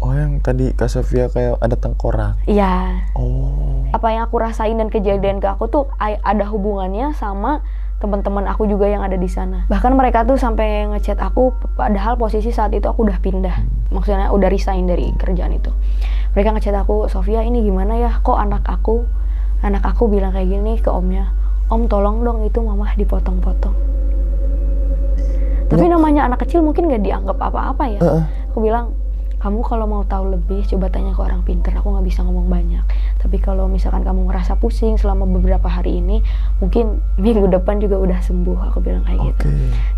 S2: Oh, yang tadi Kak Sofia kayak ada tengkorak?
S1: Iya.
S2: Oh.
S1: Apa yang aku rasain dan kejadian ke aku tuh ada hubungannya sama teman-teman aku juga yang ada di sana. Bahkan mereka tuh sampai ngechat aku, padahal posisi saat itu aku udah pindah. Maksudnya udah resign dari kerjaan itu. Mereka ngechat aku, Sofia ini gimana ya, kok anak aku bilang kayak gini ke omnya, om tolong dong itu mamah dipotong-potong. Tapi namanya anak kecil mungkin gak dianggap apa-apa ya. Aku bilang, kamu kalau mau tahu lebih coba tanya ke orang pinter, aku gak bisa ngomong banyak. Tapi kalau misalkan kamu ngerasa pusing selama beberapa hari ini, mungkin minggu depan juga udah sembuh, aku bilang kayak gitu.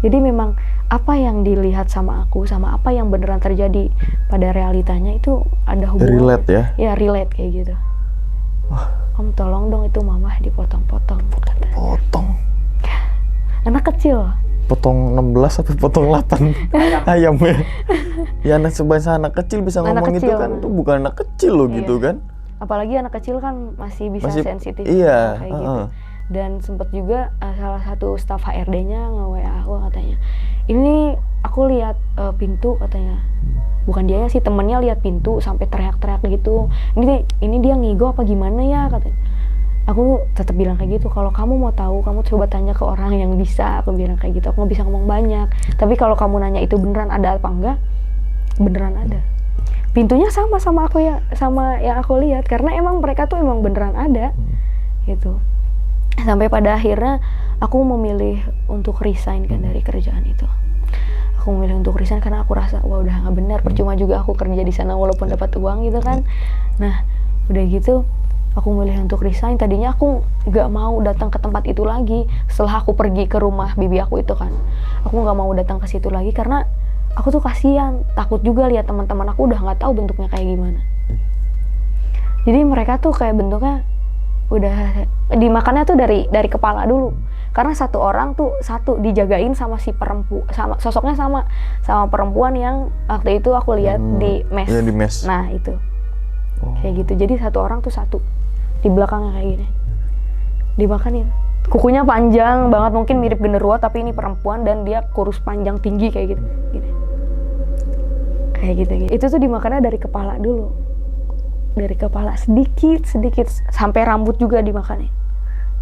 S1: Jadi memang apa yang dilihat sama aku, sama apa yang beneran terjadi pada realitanya itu ada hubungan.
S2: Relate ya?
S1: Ya relate kayak gitu. Om tolong dong itu mamah dipotong-potong.
S2: Potong?
S1: Anak kecil.
S2: Potong 16 atau potong 8 ayam ya? Ya anak kecil bisa ngomong
S1: kecil.
S2: Itu kan, itu bukan anak kecil loh gitu kan?
S1: Apalagi anak kecil kan masih bisa sensitif.
S2: Iya.
S1: Kayak gitu. Dan sempat juga salah satu staf HRD-nya nge-WA aku katanya, ini aku lihat pintu katanya, bukan dia sih, temennya lihat pintu sampai teriak-teriak gitu. Ini dia ngigo apa gimana ya katanya. Aku tetap bilang kayak gitu, kalau kamu mau tahu, kamu coba tanya ke orang yang bisa. Aku bilang kayak gitu, aku nggak bisa ngomong banyak. Tapi kalau kamu nanya itu beneran ada apa enggak, beneran ada. Pintunya sama aku ya, sama yang aku lihat, karena emang mereka tuh emang beneran ada, gitu. Sampai pada akhirnya aku memilih untuk resign kan dari kerjaan itu. Aku memilih untuk resign karena aku rasa wah udah nggak benar, percuma juga aku kerja di sana walaupun dapat uang gitu kan. Nah udah gitu aku memilih untuk resign. Tadinya aku nggak mau datang ke tempat itu lagi setelah aku pergi ke rumah bibi aku itu kan. Aku nggak mau datang ke situ lagi karena aku tuh kasihan, takut juga lihat teman-teman aku udah nggak tahu bentuknya kayak gimana. Jadi mereka tuh kayak bentuknya udah dimakannya tuh dari kepala dulu. Karena satu orang tuh dijagain sama si perempuan, sama sosoknya sama perempuan yang waktu itu aku lihat di mes.
S2: Iya, di mes.
S1: Nah itu kayak gitu. Jadi satu orang tuh di belakangnya kayak gini dimakanin. Kukunya panjang banget, mungkin mirip genderuwo tapi ini perempuan dan dia kurus panjang tinggi kayak gitu. Kayak gitu. Itu tuh dimakannya dari kepala dulu, dari kepala sedikit sampai rambut juga dimakannya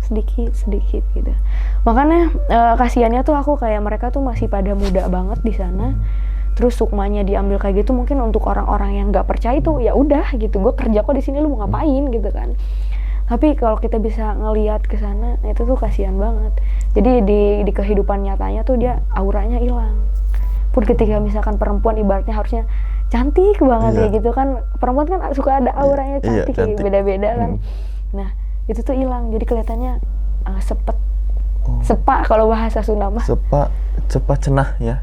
S1: sedikit gitu. Makanya kasihannya tuh aku kayak mereka tuh masih pada muda banget di sana. Terus sukmanya diambil kayak gitu, mungkin untuk orang-orang yang nggak percaya itu ya udah gitu, gue kerja kok di sini, lu mau ngapain gitu kan. Tapi kalau kita bisa ngelihat ke sana itu tuh kasihan banget. Jadi di kehidupan nyatanya tuh dia auranya hilang. Pun ketika misalkan perempuan ibaratnya harusnya cantik banget kayak gitu kan, perempuan kan suka ada auranya cantik, kayak beda-beda kan. Nah itu tuh hilang, jadi kelihatannya sepak kalau bahasa Sunda mah. Sepak cenah ya.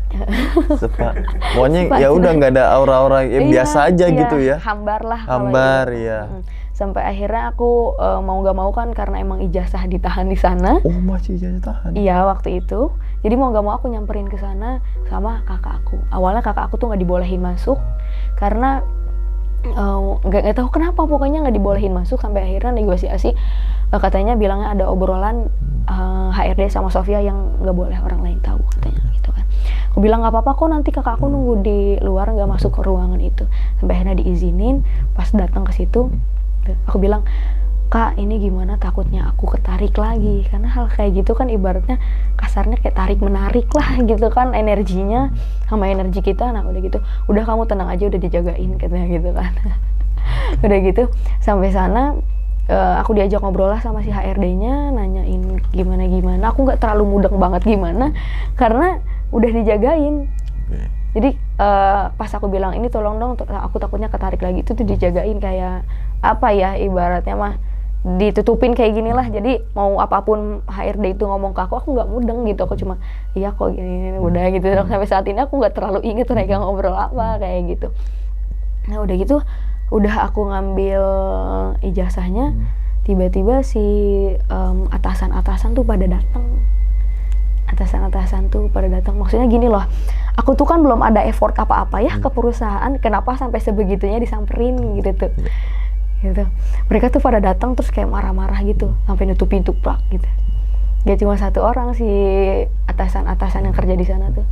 S1: Sepak. Pokoknya ya udah nggak ada aura-aura yang biasa aja gitu ya. Hambar lah. Hambar ya. Sampai akhirnya aku mau nggak mau kan karena emang ijazah ditahan di sana. Oh masih ijazah tahan? Iya waktu itu. Jadi mau nggak mau aku nyamperin ke sana sama kakak aku. Awalnya kakak aku tuh nggak dibolehin masuk karena nggak tahu kenapa, pokoknya nggak dibolehin masuk. Sampai akhirnya negosiasi, katanya bilangnya ada obrolan HRD sama Sofia yang nggak boleh orang lain tahu katanya gitu kan. Aku bilang nggak apa-apa kok, nanti kakak aku nunggu di luar, nggak masuk ke ruangan itu. Sampai akhirnya diizinin. Pas datang ke situ aku bilang, Kak ini gimana, takutnya aku ketarik lagi, karena hal kayak gitu kan ibaratnya kasarnya kayak tarik menarik lah gitu kan, energinya sama energi kita. Nah udah gitu, udah kamu tenang aja, udah dijagain katanya gitu kan. Udah gitu sampai sana aku diajak ngobrol lah sama si HRD-nya, nanyain gimana, aku nggak terlalu mudeng banget gimana karena udah dijagain. Jadi pas aku bilang ini tolong dong, aku takutnya ketarik lagi, itu tuh dijagain kayak apa ya, ibaratnya mah ditutupin kayak gini lah. Jadi mau apapun HRD itu ngomong ke aku nggak mudeng gitu, aku cuma iya kok gini udah gitu. Sampai saat ini aku nggak terlalu inget mereka ngobrol apa kayak gitu. Nah udah gitu, udah aku ngambil ijazahnya, tiba-tiba si atasan-atasan tuh pada datang. Atasan-atasan tuh pada datang, maksudnya gini loh, aku tuh kan belum ada effort apa-apa ya ke perusahaan, kenapa sampai sebegitunya disamperin gitu tuh. Gitu. Mereka tuh pada datang terus kayak marah-marah gitu, sampai nutup pintu plak gitu. Gak cuma satu orang si atasan-atasan yang kerja di sana tuh.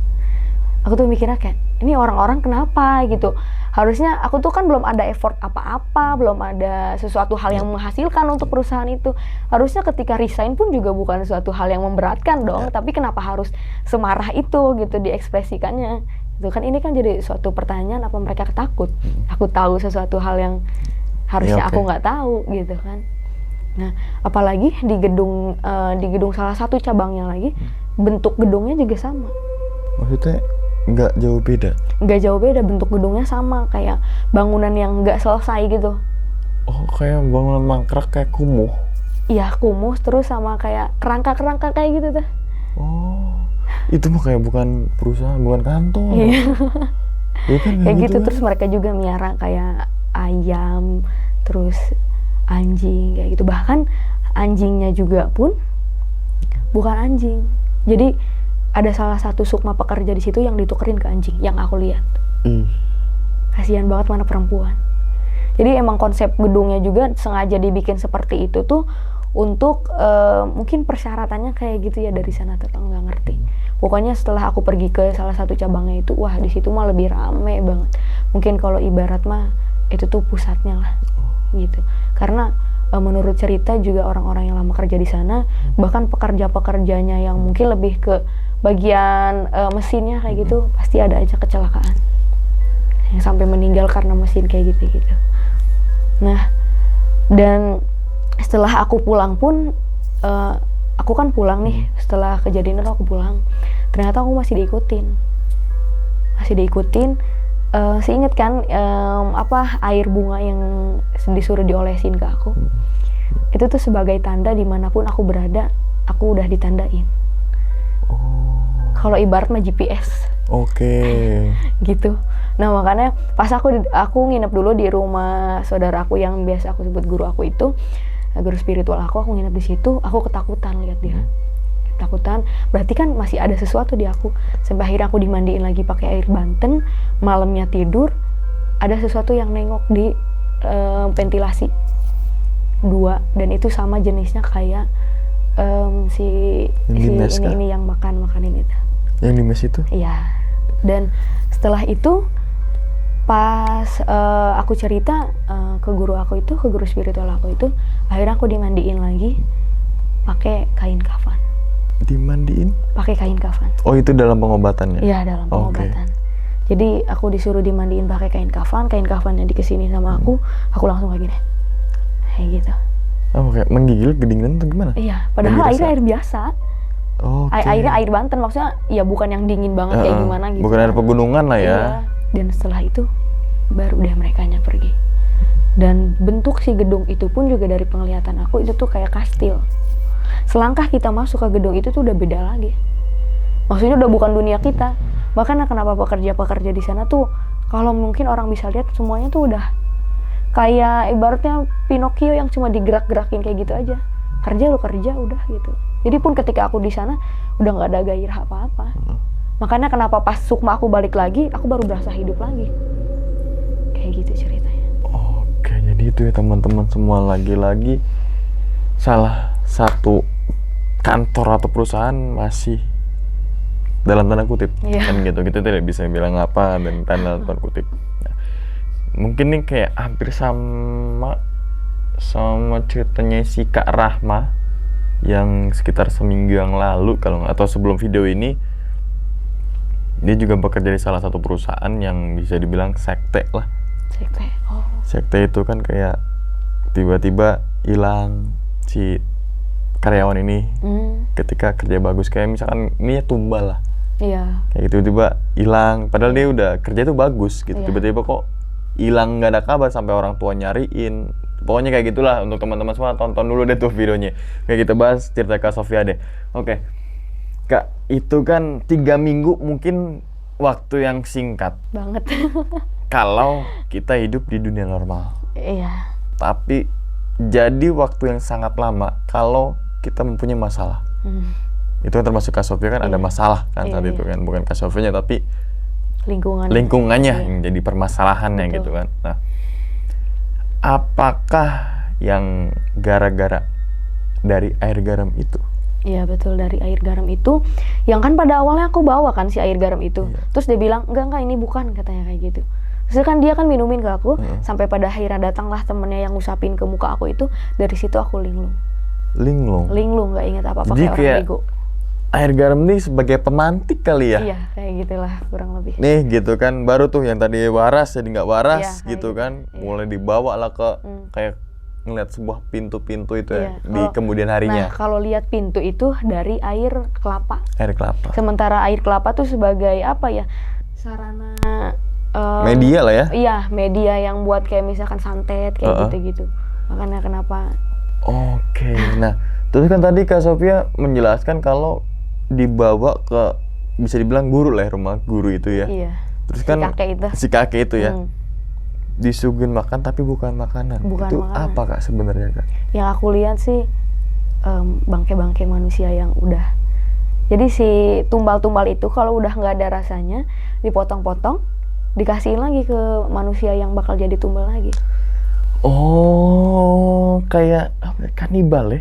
S1: Aku tuh mikirnya kayak, ini orang-orang kenapa gitu. Harusnya aku tuh kan belum ada effort apa-apa, belum ada sesuatu hal yang menghasilkan untuk perusahaan itu. Harusnya ketika resign pun juga bukan suatu hal yang memberatkan dong, tapi kenapa harus semarah itu gitu diekspresikannya. Itu kan ini kan jadi suatu pertanyaan, apa mereka takut aku tahu sesuatu hal yang harusnya aku nggak tahu gitu kan. Nah, apalagi di gedung salah satu cabangnya lagi, bentuk gedungnya juga sama.
S2: Maksudnya nggak jauh beda?
S1: Nggak jauh beda, bentuk gedungnya sama, kayak bangunan yang nggak selesai gitu.
S2: Oh, kayak bangunan mangkrak, kayak kumuh? Iya,
S1: kumuh, terus sama kayak kerangka-kerangka kayak gitu tuh.
S2: Oh, itu mah kayak bukan perusahaan, bukan kantor.
S1: Ya kan, kayak gitu kan? Terus mereka juga miara kayak ayam, terus anjing kayak gitu. Bahkan anjingnya juga pun bukan anjing. Jadi ada salah satu sukma pekerja di situ yang ditukerin ke anjing yang aku lihat. Kasihan banget, mana perempuan. Jadi emang konsep gedungnya juga sengaja dibikin seperti itu tuh untuk mungkin persyaratannya kayak gitu ya dari sana, tuh nggak ngerti. Pokoknya setelah aku pergi ke salah satu cabangnya itu, wah di situ mah lebih rame banget. Mungkin kalau ibarat mah itu tuh pusatnya lah gitu. Karena menurut cerita juga orang-orang yang lama kerja di sana, bahkan pekerja-pekerjanya yang mungkin lebih ke bagian mesinnya kayak gitu, pasti ada aja kecelakaan yang sampai meninggal karena mesin kayak gitu-gitu. Nah, dan setelah aku pulang pun, aku kan pulang nih, setelah kejadian itu aku pulang, ternyata aku masih diikutin. Seinget kan air bunga yang disuruh diolesin ke aku, itu tuh sebagai tanda dimanapun aku berada, aku udah ditandain. Kalau ibarat mah GPS. Gitu. Nah makanya pas aku nginep dulu di rumah saudaraku yang biasa aku sebut guru aku itu, guru spiritual aku nginep di situ. Aku ketakutan lihat dia. Ketakutan, berarti kan masih ada sesuatu di aku. Sampai akhirnya aku dimandiin lagi pakai air Banten. Malamnya tidur, ada sesuatu yang nengok di ventilasi 2, dan itu sama jenisnya kayak ini yang makanin itu.
S2: Yang di mes itu?
S1: Iya. Dan setelah itu pas aku cerita ke guru aku itu, ke guru spiritual aku itu, akhirnya aku dimandiin lagi pakai kain kafan.
S2: Dimandiin?
S1: Pakai kain kafan.
S2: Oh, itu dalam pengobatannya?
S1: Iya, dalam pengobatan. Jadi aku disuruh dimandiin pakai kain kafannya dikesini sama aku langsung kayak gini. Kayak gitu.
S2: Oh, kayak menggigil kedinginan atau gimana?
S1: Iya, padahal airnya air biasa. Airnya air Banten, maksudnya ya bukan yang dingin banget kayak gimana gitu.
S2: Bukan air pegunungan lah ya.
S1: Iya. Dan setelah itu baru deh merekanya pergi. Dan bentuk si gedung itu pun juga dari penglihatan aku itu tuh kayak kastil. Selangkah kita masuk ke gedung itu tuh udah beda lagi. Maksudnya udah bukan dunia kita. Bahkan kenapa pekerja-pekerja di sana tuh kalau mungkin orang bisa lihat semuanya tuh udah kayak ibaratnya Pinocchio yang cuma digerak-gerakin kayak gitu aja. Kerja lu kerja udah gitu. Jadi pun ketika aku di sana udah nggak ada gairah apa-apa. Makanya kenapa pas sukma aku balik lagi, aku baru berasa hidup lagi. Kayak gitu ceritanya.
S2: Oke, jadi itu ya teman-teman semua, lagi-lagi salah satu kantor atau perusahaan masih dalam tanda kutip kan gitu, kita tidak bisa bilang apa dan tanda kutip. Nah, mungkin nih kayak hampir sama sama ceritanya si Kak Rahma yang sekitar seminggu yang lalu kalau atau sebelum video ini. Dia juga bekerja di salah satu perusahaan yang bisa dibilang sekte lah.
S1: Sekte. Oh.
S2: Sekte itu kan kayak tiba-tiba hilang si karyawan ini ketika kerja bagus, kayak misalkan ini ya tumbal lah.
S1: Iya.
S2: Kayak gitu tiba-tiba hilang, padahal dia udah kerja tuh bagus gitu.
S1: Iya.
S2: Tiba-tiba kok hilang, nggak ada kabar sampai orang tua nyariin. Pokoknya kayak gitulah. Untuk teman-teman semua tonton dulu deh tuh videonya. Kayak kita bahas cerita Kak Sofia deh. Oke. Kak, itu kan 3 minggu mungkin waktu yang singkat
S1: Banget.
S2: kalau kita hidup di dunia normal.
S1: Iya.
S2: Tapi jadi waktu yang sangat lama kalau kita mempunyai masalah. Itu kan termasuk Kak Sofia kan ada masalah kan saat itu kan. Bukan Kak Sofianya tapi lingkungannya yang jadi permasalahannya. Betul. Gitu kan. Nah, apakah yang gara-gara dari air garam itu?
S1: Iya betul, dari air garam itu. Yang kan pada awalnya aku bawa kan si air garam itu. Terus dia bilang, enggak ini bukan, katanya kayak gitu. Terus kan dia kan minumin ke aku, sampai pada akhirnya datanglah temennya yang ngusapin ke muka aku itu. Dari situ aku linglung. Linglung, gak ingat apa-apa, kayak orang bego.
S2: Air garam ini sebagai pemantik kali ya?
S1: Iya, kayak gitulah kurang lebih.
S2: Nih gitu kan, baru tuh yang tadi waras jadi nggak waras gitu kan. Mulai dibawa lah ke kayak ngeliat sebuah pintu-pintu itu ya di kemudian harinya.
S1: Nah, kalau lihat pintu itu dari air kelapa.
S2: Air kelapa.
S1: Sementara air kelapa tuh sebagai apa ya? Sarana
S2: media lah ya?
S1: Iya, media yang buat kayak misalkan santet kayak gitu-gitu. Makanya kenapa?
S2: Oke. Nah, terus kan tadi Kak Sofia menjelaskan kalau dibawa ke bisa dibilang guru lah, rumah guru itu ya.
S1: Iya.
S2: Terus kan si kakek itu ya. Disuguhin makan tapi bukan makanan.
S1: Bukan
S2: itu
S1: makanan.
S2: Apa Kak sebenarnya Kak?
S1: Yang aku lihat sih bangke-bangke manusia yang udah. Jadi si tumbal-tumbal itu kalau udah nggak ada rasanya dipotong-potong, dikasihin lagi ke manusia yang bakal jadi tumbal lagi.
S2: Oh, kayak kanibal ya?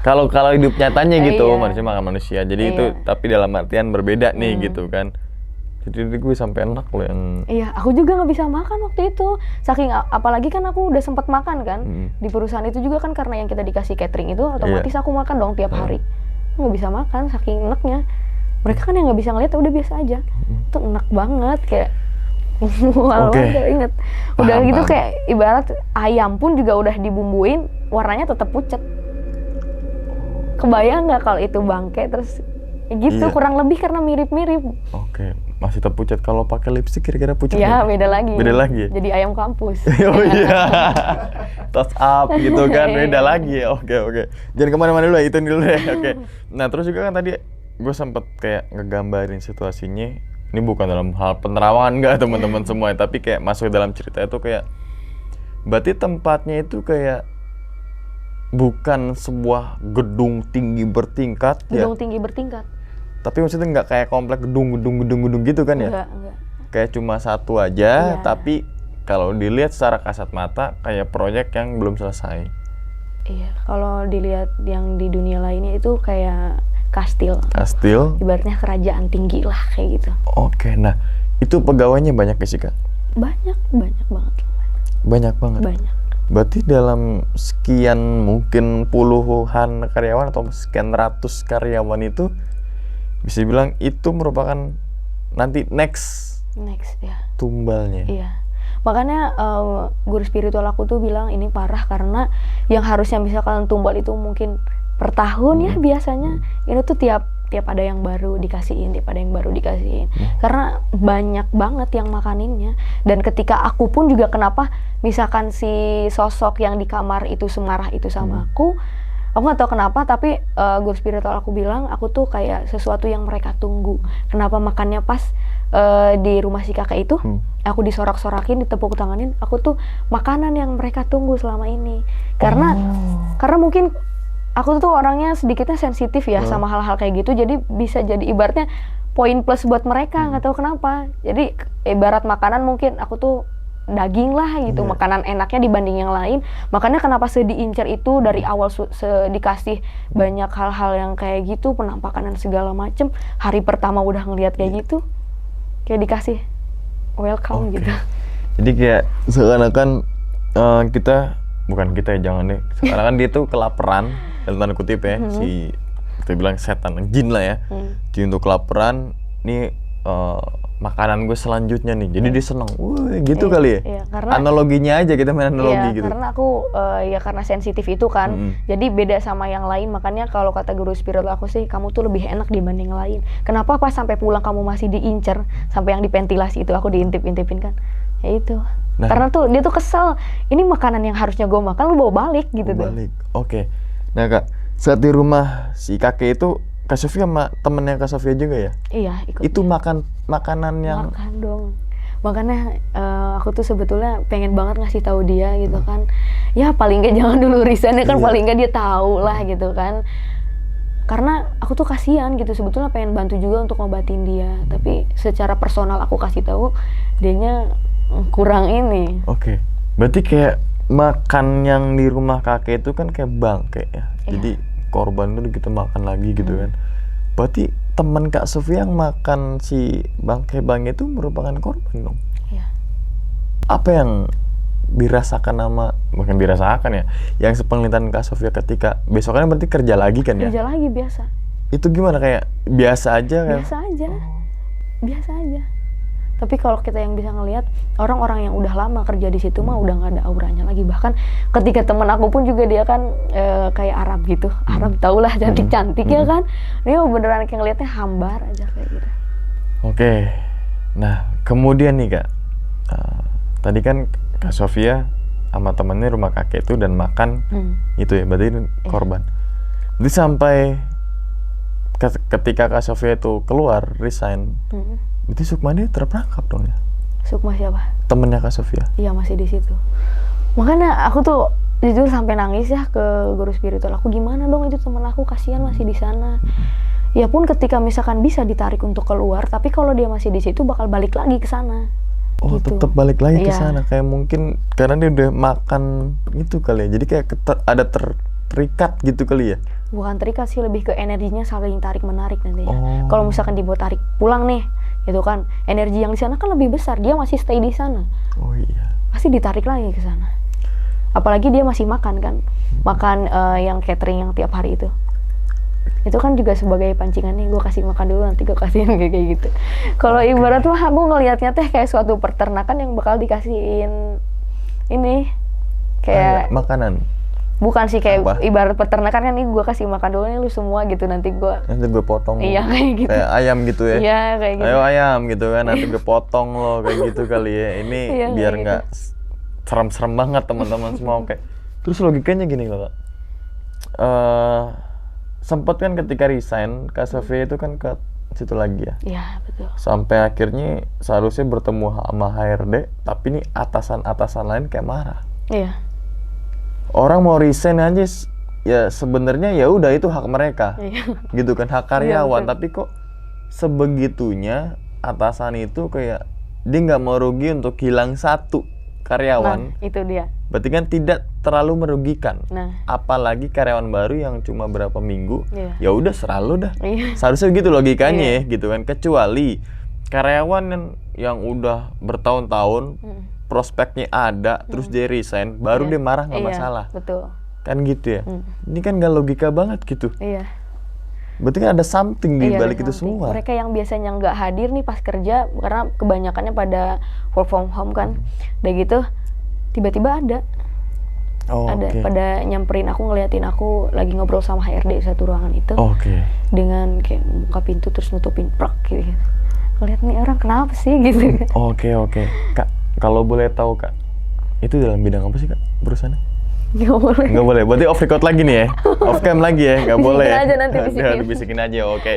S2: Kalau hidup nyatanya gitu, manusia makan manusia. Jadi itu tapi dalam artian berbeda nih gitu kan. Jadi gue sampai enak loh yang.
S1: Iya, aku juga nggak bisa makan waktu itu. Saking apalagi kan aku udah sempat makan kan di perusahaan itu juga kan, karena yang kita dikasih catering itu otomatis aku makan dong tiap hari. Nggak bisa makan saking enaknya. Mereka kan yang nggak bisa ngeliat udah biasa aja. Itu enak banget kayak. Gak inget. Udah gitu kayak ibarat ayam pun juga udah dibumbuin, warnanya tetap pucet. Kebayang nggak kalau itu bangke terus gitu kurang lebih karena mirip-mirip.
S2: Oke, masih tetap pucat. Kalau pakai lipstik kira-kira pucat?
S1: Ya beda lagi.
S2: Beda lagi.
S1: Jadi ayam kampus.
S2: Oh iya. Touch up gitu kan, beda lagi. Oke. Jangan kemana-mana dulu ya, itu dulu deh. Oke. Nah terus juga kan tadi gue sempet kayak ngegambarin situasinya. Ini bukan dalam hal penerawangan nggak teman-teman semua, tapi kayak masuk dalam cerita itu kayak berarti tempatnya itu kayak bukan sebuah gedung tinggi bertingkat.
S1: Gedung tinggi bertingkat.
S2: Tapi maksudnya nggak kayak komplek gedung gitu kan ya?
S1: Enggak.
S2: Kayak cuma satu aja, tapi kalau dilihat secara kasat mata kayak proyek yang belum selesai.
S1: Iya, kalau dilihat yang di dunia lainnya itu kayak kastil. Ibaratnya kerajaan tinggi lah kayak gitu.
S2: Oke, nah itu pegawainya banyak gak sih Kak?
S1: Banyak banget.
S2: Banyak banget?
S1: Banyak.
S2: Berarti dalam sekian mungkin puluhan karyawan atau sekian ratus karyawan itu bisa bilang itu merupakan nanti next
S1: ya.
S2: Tumbalnya.
S1: Iya. Makanya guru spiritual aku tuh bilang ini parah karena yang harusnya misalkan tumbal itu mungkin per tahun ya biasanya ini tuh tiap ada yang baru dikasihin, karena banyak banget yang makaninnya. Dan ketika aku pun juga kenapa misalkan si sosok yang di kamar itu semarah itu sama aku nggak tahu kenapa, tapi guru spiritual aku bilang aku tuh kayak sesuatu yang mereka tunggu. Kenapa makannya pas di rumah si kakek itu aku disorak-sorakin, ditepuk tanganin, aku tuh makanan yang mereka tunggu selama ini. Karena mungkin aku tuh orangnya sedikitnya sensitif ya sama hal-hal kayak gitu, jadi bisa jadi ibaratnya poin plus buat mereka, nggak tahu kenapa. Jadi ibarat makanan mungkin aku tuh daging lah gitu, makanan enaknya dibanding yang lain. Makanya kenapa diincar itu dari awal dikasih banyak hal-hal yang kayak gitu, penampakan dan segala macem. Hari pertama udah ngelihat kayak gitu, kayak dikasih welcome gitu.
S2: Jadi kayak seakan-akan kita bukan kita ya, jangan deh. Sekarang kan dia tuh kelaparan, dalam tanda kutip ya, si kita bilang setan, jin lah ya. Jin tuh kelaparan, nih makanan gue selanjutnya nih. Jadi dia seneng, gitu kali ya.
S1: Iya, karena
S2: analoginya aja, kita main analogi gitu.
S1: Karena aku ya karena sensitif itu kan, jadi beda sama yang lain. Makanya kalau kata guru spiritual aku sih, kamu tuh lebih enak dibanding yang lain. Kenapa pas sampai pulang kamu masih diincer, sampai yang diventilasi itu aku diintip-intipin kan? Ya itu.
S2: Nah,
S1: karena tuh dia tuh kesel. Ini makanan yang harusnya gue makan, lu bawa balik gitu tuh.
S2: Balik. Oke. Nah Kak, saat di rumah si kakek itu, Kak Sofia sama temennya Kak Sofia juga ya?
S1: Iya, ikut.
S2: Itu makan makanan yang...
S1: Makan dong. Makanya aku tuh sebetulnya pengen banget ngasih tahu dia gitu kan. Ya paling nggak jangan dulu resign kan, paling nggak dia tahu lah gitu kan. Karena aku tuh kasihan gitu, sebetulnya pengen bantu juga untuk ngobatin dia. Tapi secara personal aku kasih tahu, dianya kurang ini.
S2: Oke. Berarti kayak makan yang di rumah kakek itu kan kayak bangke ya. Jadi korban itu kita makan lagi gitu kan. Berarti teman Kak Sofia yang makan si bangke itu merupakan korban dong?
S1: Iya.
S2: Apa yang dirasakan bukan dirasakan ya, yang sepengetahuan Kak Sofia ketika besoknya berarti kerja lagi kan ya?
S1: Kerja lagi biasa.
S2: Itu gimana, kayak biasa aja kan?
S1: Biasa aja. Biasa aja. Tapi kalau kita yang bisa ngelihat orang-orang yang udah lama kerja di situ mah udah nggak ada auranya lagi. Bahkan ketika temen aku pun juga dia kan kayak Arab gitu. Arab tau lah, cantik-cantik ya kan. Dia beneran kayak ngeliatnya hambar aja kayak gitu.
S2: Oke. Nah kemudian nih Kak, tadi kan Kak Sofia sama temennya rumah kakek itu dan makan itu ya, berarti ini korban. Jadi sampai ketika Kak Sofia itu keluar, resign, berarti Sukmani terperangkap dong ya?
S1: Sukma siapa?
S2: Temennya Kak Sofia?
S1: Iya, masih di situ. Makanya aku tuh jujur sampai nangis ya ke guru spiritual aku, gimana dong itu temen aku, kasihan masih di sana. Ya pun ketika misalkan bisa ditarik untuk keluar, tapi kalau dia masih di situ bakal balik lagi ke sana.
S2: Oh,
S1: gitu.
S2: Tetap balik lagi ke sana, kayak mungkin karena dia udah makan itu kali ya. Jadi kayak ada terikat gitu kali ya.
S1: Bukan terikat sih, lebih ke energinya saling tarik menarik nantinya. Kalau misalkan dibuat tarik pulang nih, itu kan energi yang di sana kan lebih besar, dia masih stay di sana.
S2: Oh iya.
S1: Pasti ditarik lagi ke sana. Apalagi dia masih makan kan, makan yang catering yang tiap hari itu. Itu kan juga sebagai pancingan nih, gue kasih makan dulu nanti gue kasihin kayak gitu. Kalau ibarat mah aku ngelihatnya teh kayak suatu peternakan yang bakal dikasihin ini kayak
S2: makanan.
S1: Bukan sih, kayak ibarat peternakan kan, nih gue kasih makan dulu nih lu semua gitu, nanti gue
S2: potong.
S1: Iya kayak gitu.
S2: Kayak ayam gitu ya.
S1: Iya kayak gitu.
S2: Ayo ayam gitu kan, nanti gue potong lo kayak gitu kali ya. Ini
S1: iya,
S2: biar nggak serem-serem banget teman-teman semua. Oke. Terus logikanya gini loh Kak. Sempet kan ketika resign, Kak Sofia itu kan ke situ lagi ya.
S1: Iya betul.
S2: Sampai akhirnya seharusnya bertemu sama HRD, tapi nih atasan-atasan lain kayak marah.
S1: Iya.
S2: Orang mau resign aja ya sebenarnya ya udah itu hak mereka. Gitu kan, hak karyawan, tapi kok sebegitunya atasan itu kayak dia nggak mau rugi untuk hilang satu karyawan.
S1: Nah, itu dia.
S2: Berarti kan tidak terlalu merugikan.
S1: Nah,
S2: apalagi karyawan baru yang cuma berapa minggu. Ya udah selalu dah. Seharusnya gitu logikanya ya, gitu kan. Kecuali karyawan yang udah bertahun-tahun prospeknya ada, terus dia resign, baru dia marah nggak masalah.
S1: Betul.
S2: Kan gitu ya. Ini kan nggak logika banget gitu.
S1: Iya.
S2: Berarti kan ada something di balik itu semua.
S1: Mereka yang biasanya nggak hadir nih pas kerja, karena kebanyakannya pada work from home kan. Udah gitu, tiba-tiba ada. Pada nyamperin aku, ngeliatin aku lagi ngobrol sama HRD di satu ruangan itu. Dengan kayak buka pintu terus nutupin prak gitu. Ngeliat nih orang kenapa sih gitu.
S2: Oke. Kak, kalau boleh tahu Kak, itu dalam bidang apa sih Kak perusahaannya? Nggak boleh. Berarti off record lagi nih ya, off cam lagi ya, nggak boleh.
S1: Bisikin aja nanti,
S2: bisikin aja, oke.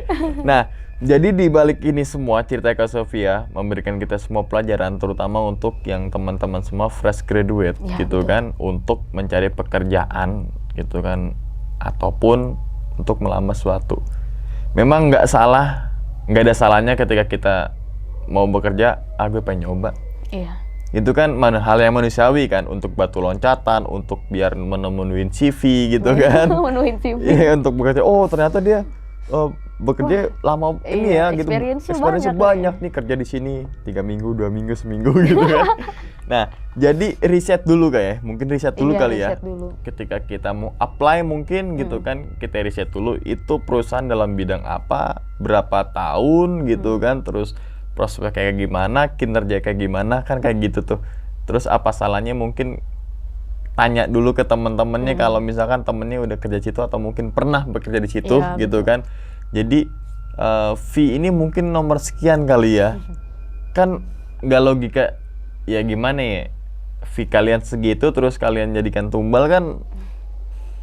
S2: Nah, jadi di balik ini semua cerita Kak Sofia memberikan kita semua pelajaran, terutama untuk yang teman-teman semua fresh graduate
S1: ya,
S2: gitu
S1: betul.
S2: kan, untuk mencari pekerjaan gitu kan, ataupun untuk melamar suatu. Memang nggak ada salahnya ketika kita mau bekerja, gue pengen nyoba.
S1: Iya.
S2: Itu kan hal yang manusiawi kan, untuk batu loncatan, untuk biar menemuin CV gitu kan.
S1: Menemuin CV.
S2: Iya, untuk bekerja. Oh ternyata dia bekerja lama ini
S1: iya,
S2: ya gitu.
S1: experience-nya
S2: Banyak nih kerja di sini 3 minggu, 2 minggu, seminggu gitu kan. Nah, jadi riset dulu kayak mungkin riset dulu
S1: Iya,
S2: kali ya.
S1: riset dulu.
S2: Ketika kita mau apply mungkin gitu kan, kita riset dulu itu perusahaan dalam bidang apa, berapa tahun gitu kan, terus prospek kayak gimana, kinerja kayak gimana kan kayak gitu tuh. Terus apa salahnya mungkin tanya dulu ke temen-temennya kalau misalkan temennya udah kerja di situ atau mungkin pernah bekerja di situ
S1: Iya,
S2: gitu kan. Jadi fee ini mungkin nomor sekian kali ya. Kan nggak logika ya gimana ya, fee kalian segitu terus kalian jadikan tumbal kan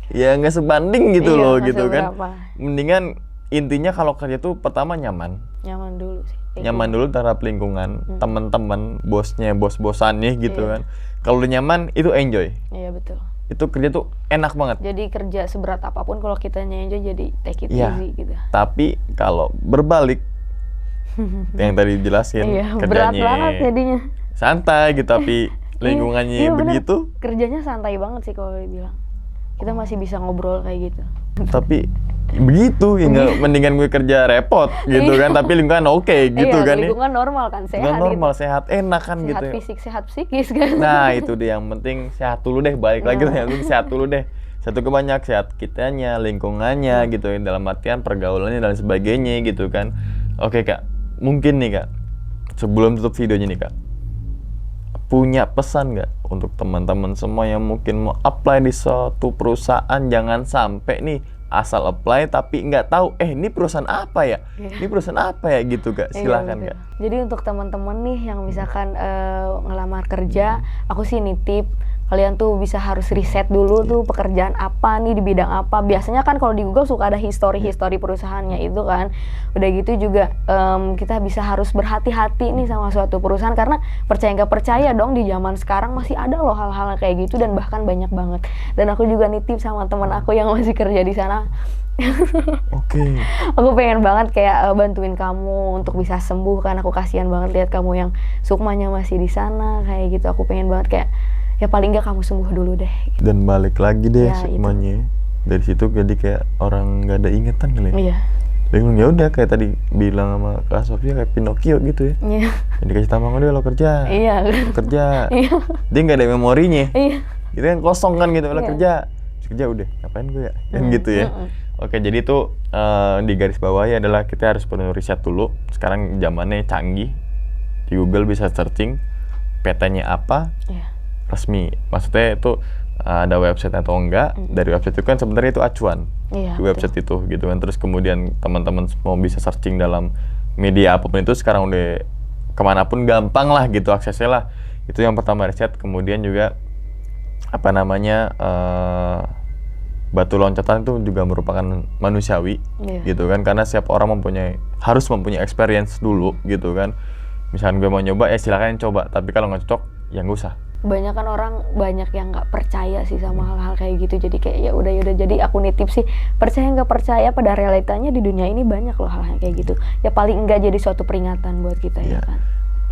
S2: ya nggak sebanding gitu
S1: Iya,
S2: loh
S1: nggak
S2: gitu kan.
S1: seberapa.
S2: Mendingan intinya kalau kerja tuh pertama nyaman.
S1: Nyaman dulu sih.
S2: Nyaman dulu terhadap lingkungan, teman-teman, bosnya, bos-bosannya gitu
S1: Iya.
S2: kan. Kalau udah nyaman itu enjoy.
S1: Iya betul.
S2: Itu kerja tuh enak banget.
S1: Jadi kerja seberat apapun kalau kita enjoy jadi take it
S2: Iya.
S1: easy gitu.
S2: Tapi kalau berbalik yang tadi dijelasin
S1: Iya, berat
S2: kerjanya
S1: banget jadinya.
S2: santai gitu tapi lingkungannya
S1: Iya, bener.
S2: begitu.
S1: Kerjanya santai banget sih kalau dibilang. Kita masih bisa ngobrol kayak gitu.
S2: Tapi begitu ya nggak, mendingan gue kerja repot gitu kan tapi lingkungan oke gitu
S1: iya,
S2: kan ya.
S1: lingkungan normal kan, sehat
S2: Lingkungan normal,
S1: gitu.
S2: sehat, enak kan
S1: Sehat
S2: gitu ya.
S1: fisik, sehat psikis kan.
S2: Nah itu deh yang penting sehat dulu deh, balik lagi tuh yang penting sehat dulu deh. Satu kebanyak sehat kitanya, lingkungannya gitu ya, dalam artian pergaulannya dan sebagainya gitu kan. Oke Kak, mungkin nih Kak, sebelum tutup videonya nih Kak, punya pesan nggak untuk teman-teman semua yang mungkin mau apply di suatu perusahaan, jangan sampai nih asal apply tapi nggak tahu ini perusahaan apa ya, ini perusahaan apa ya gitu Kak, silakan
S1: Iya,
S2: Kak.
S1: betul. Jadi untuk teman-teman nih yang misalkan ngelamar kerja, aku sih nitip kalian tuh bisa harus riset dulu tuh pekerjaan apa nih di bidang apa. Biasanya kan kalau di Google suka ada history perusahaannya itu kan. Udah gitu juga kita bisa harus berhati-hati nih sama suatu perusahaan karena percaya nggak percaya dong di zaman sekarang masih ada loh hal-hal kayak gitu dan bahkan banyak banget. Dan aku juga nitip sama teman aku yang masih kerja di sana.
S2: Oke.
S1: Aku pengen banget kayak bantuin kamu untuk bisa sembuh kan, aku kasihan banget lihat kamu yang sukmanya masih di sana kayak gitu. Aku pengen banget kayak ya paling nggak kamu sembuh dulu deh.
S2: Dan balik lagi deh
S1: Ya,
S2: semuanya. Dari situ jadi kayak orang nggak ada ingatan kali ya.
S1: Iya.
S2: Dia bilang ya udah kayak tadi bilang sama Kak Sofia kayak Pinocchio gitu ya.
S1: Iya.
S2: Jadi kasih tahu dia lo kerja.
S1: Iya.
S2: Lo kerja.
S1: Iya.
S2: Dia nggak ada memorinya.
S1: Iya.
S2: Gitu kan kosong kan gitu, lo
S1: Iya.
S2: kerja. Terus kerja udah ngapain gue ya? Kan gitu ya. Oke, jadi itu di garis bawahnya adalah kita harus perlu riset dulu. Sekarang zamannya canggih. Di Google bisa searching PT-nya apa,
S1: Iya.
S2: resmi. Maksudnya itu ada website atau enggak. Dari website itu kan sebenarnya itu acuan.
S1: Iya,
S2: Di website itu gitu kan. Terus kemudian teman-teman semua bisa searching dalam media apapun itu sekarang udah kemanapun gampang lah gitu aksesnya lah. Itu yang pertama riset. Kemudian juga apa namanya batu loncatan itu juga merupakan manusiawi.
S1: Iya.
S2: Gitu kan, karena setiap orang harus mempunyai experience dulu gitu kan. Misalkan gue mau nyoba ya silakan coba, tapi kalau nggak cocok ya nggak usah.
S1: Banyak orang yang nggak percaya sih sama hal-hal kayak gitu. Jadi kayak ya udah. Jadi aku nitip sih percaya nggak percaya pada realitanya di dunia ini banyak loh hal-hal kayak gitu. Ya paling enggak jadi suatu peringatan buat kita ya kan.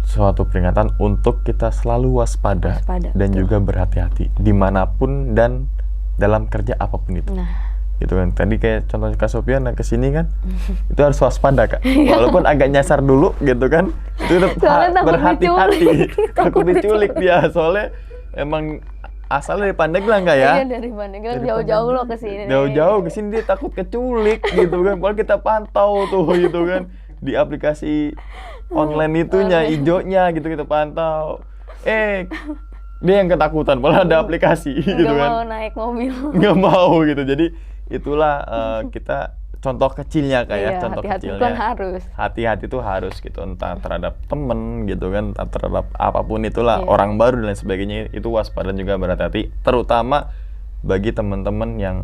S2: Suatu peringatan untuk kita selalu waspada dan
S1: betul.
S2: juga berhati-hati dimanapun dan dalam kerja apapun itu.
S1: Nah,
S2: Gitu kan. Tadi kayak contohnya Kak Sofia kesini kan, itu harus waspada Kak. Walaupun agak nyasar dulu gitu kan, itu tetap
S1: Soalnya takut
S2: berhati-hati.
S1: diculik.
S2: Takut diculik dia, soalnya emang asalnya dari Pandeglang Kak ya.
S1: iya dari mana? Kan
S2: Dari
S1: jauh-jauh
S2: Pandeglang.
S1: loh ke sini.
S2: Jauh-jauh ke sini dia takut keculik gitu kan. Padahal kita pantau tuh gitu kan di aplikasi online itunya, hijaunya gitu kita pantau. Dia yang ketakutan, malah ada aplikasi gitu
S1: Nggak
S2: kan.
S1: mau naik mobil.
S2: Nggak mau gitu. Jadi itulah kita contoh kecilnya kayak
S1: Iya,
S2: contoh
S1: hati-hati
S2: kecilnya.
S1: kan harus.
S2: Hati-hati tuh harus gitu, entah terhadap temen gitu kan, entah terhadap apapun itulah,
S1: Iya.
S2: orang baru dan lain sebagainya, itu waspada juga berhati-hati, terutama bagi teman-teman yang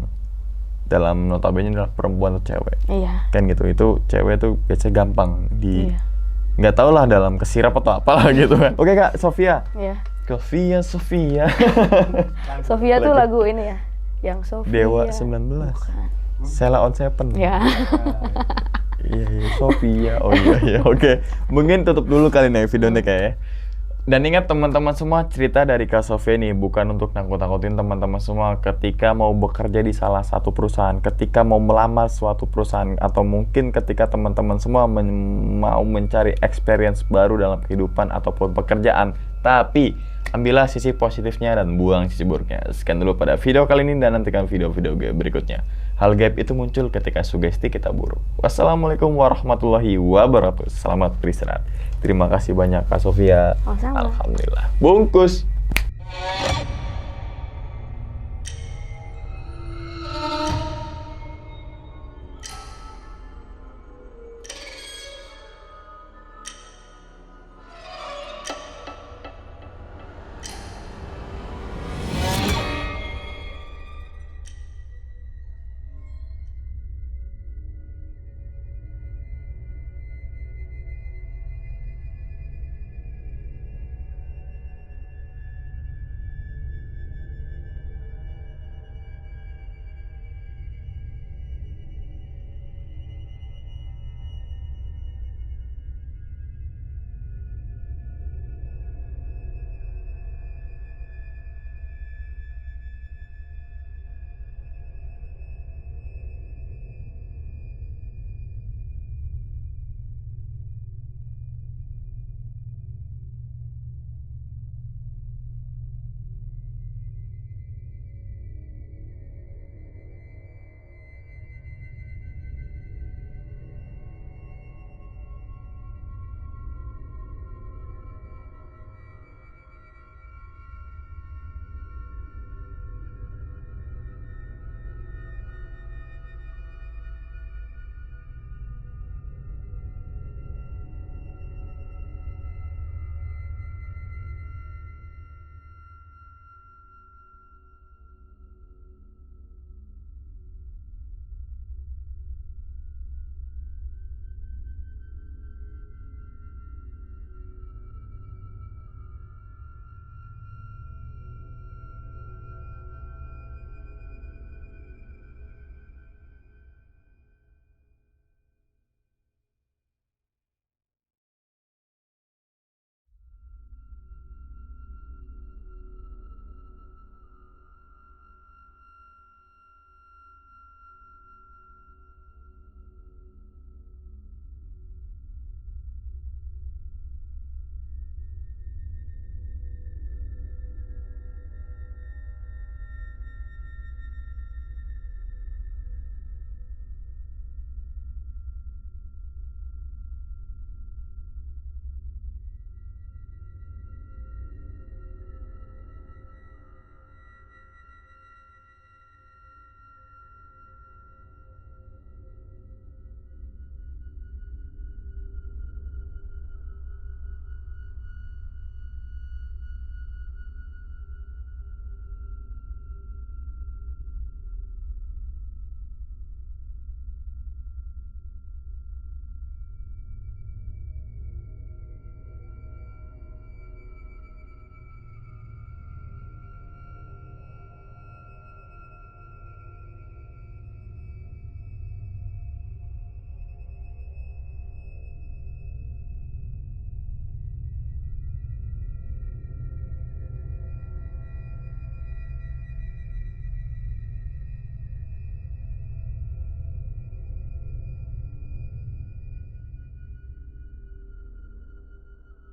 S2: dalam notabene adalah perempuan atau cewek.
S1: Iya.
S2: Kan gitu, itu cewek tuh biasanya gampang di
S1: Iya.
S2: nggak tau lah dalam kesirap atau apalah gitu kan. Oke Kak, Sofia.
S1: Iya.
S2: Sofia.
S1: Sofia tuh lagu ini ya, yang Sofia.
S2: Dewa 19.
S1: Bukan.
S2: Sela on Seven.
S1: Ya.
S2: Iya, Sofia. Oh iya, oke. Mungkin tutup dulu kali nih videonya kayak ya. Dan ingat teman-teman semua, cerita dari Kak Sofia ini bukan untuk nakut-nakutin teman-teman semua ketika mau bekerja di salah satu perusahaan, ketika mau melamar suatu perusahaan, atau mungkin ketika teman-teman semua mau mencari experience baru dalam kehidupan ataupun pekerjaan. Tapi ambillah sisi positifnya dan buang sisi buruknya. Sekian dulu pada video kali ini dan nantikan video-video gue berikutnya. Hal gaib itu muncul ketika sugesti kita buruk. Wassalamualaikum warahmatullahi wabarakatuh. Selamat beristirahat. Terima kasih banyak Kak Sofia.
S1: Sama-sama.
S2: Alhamdulillah. Bungkus.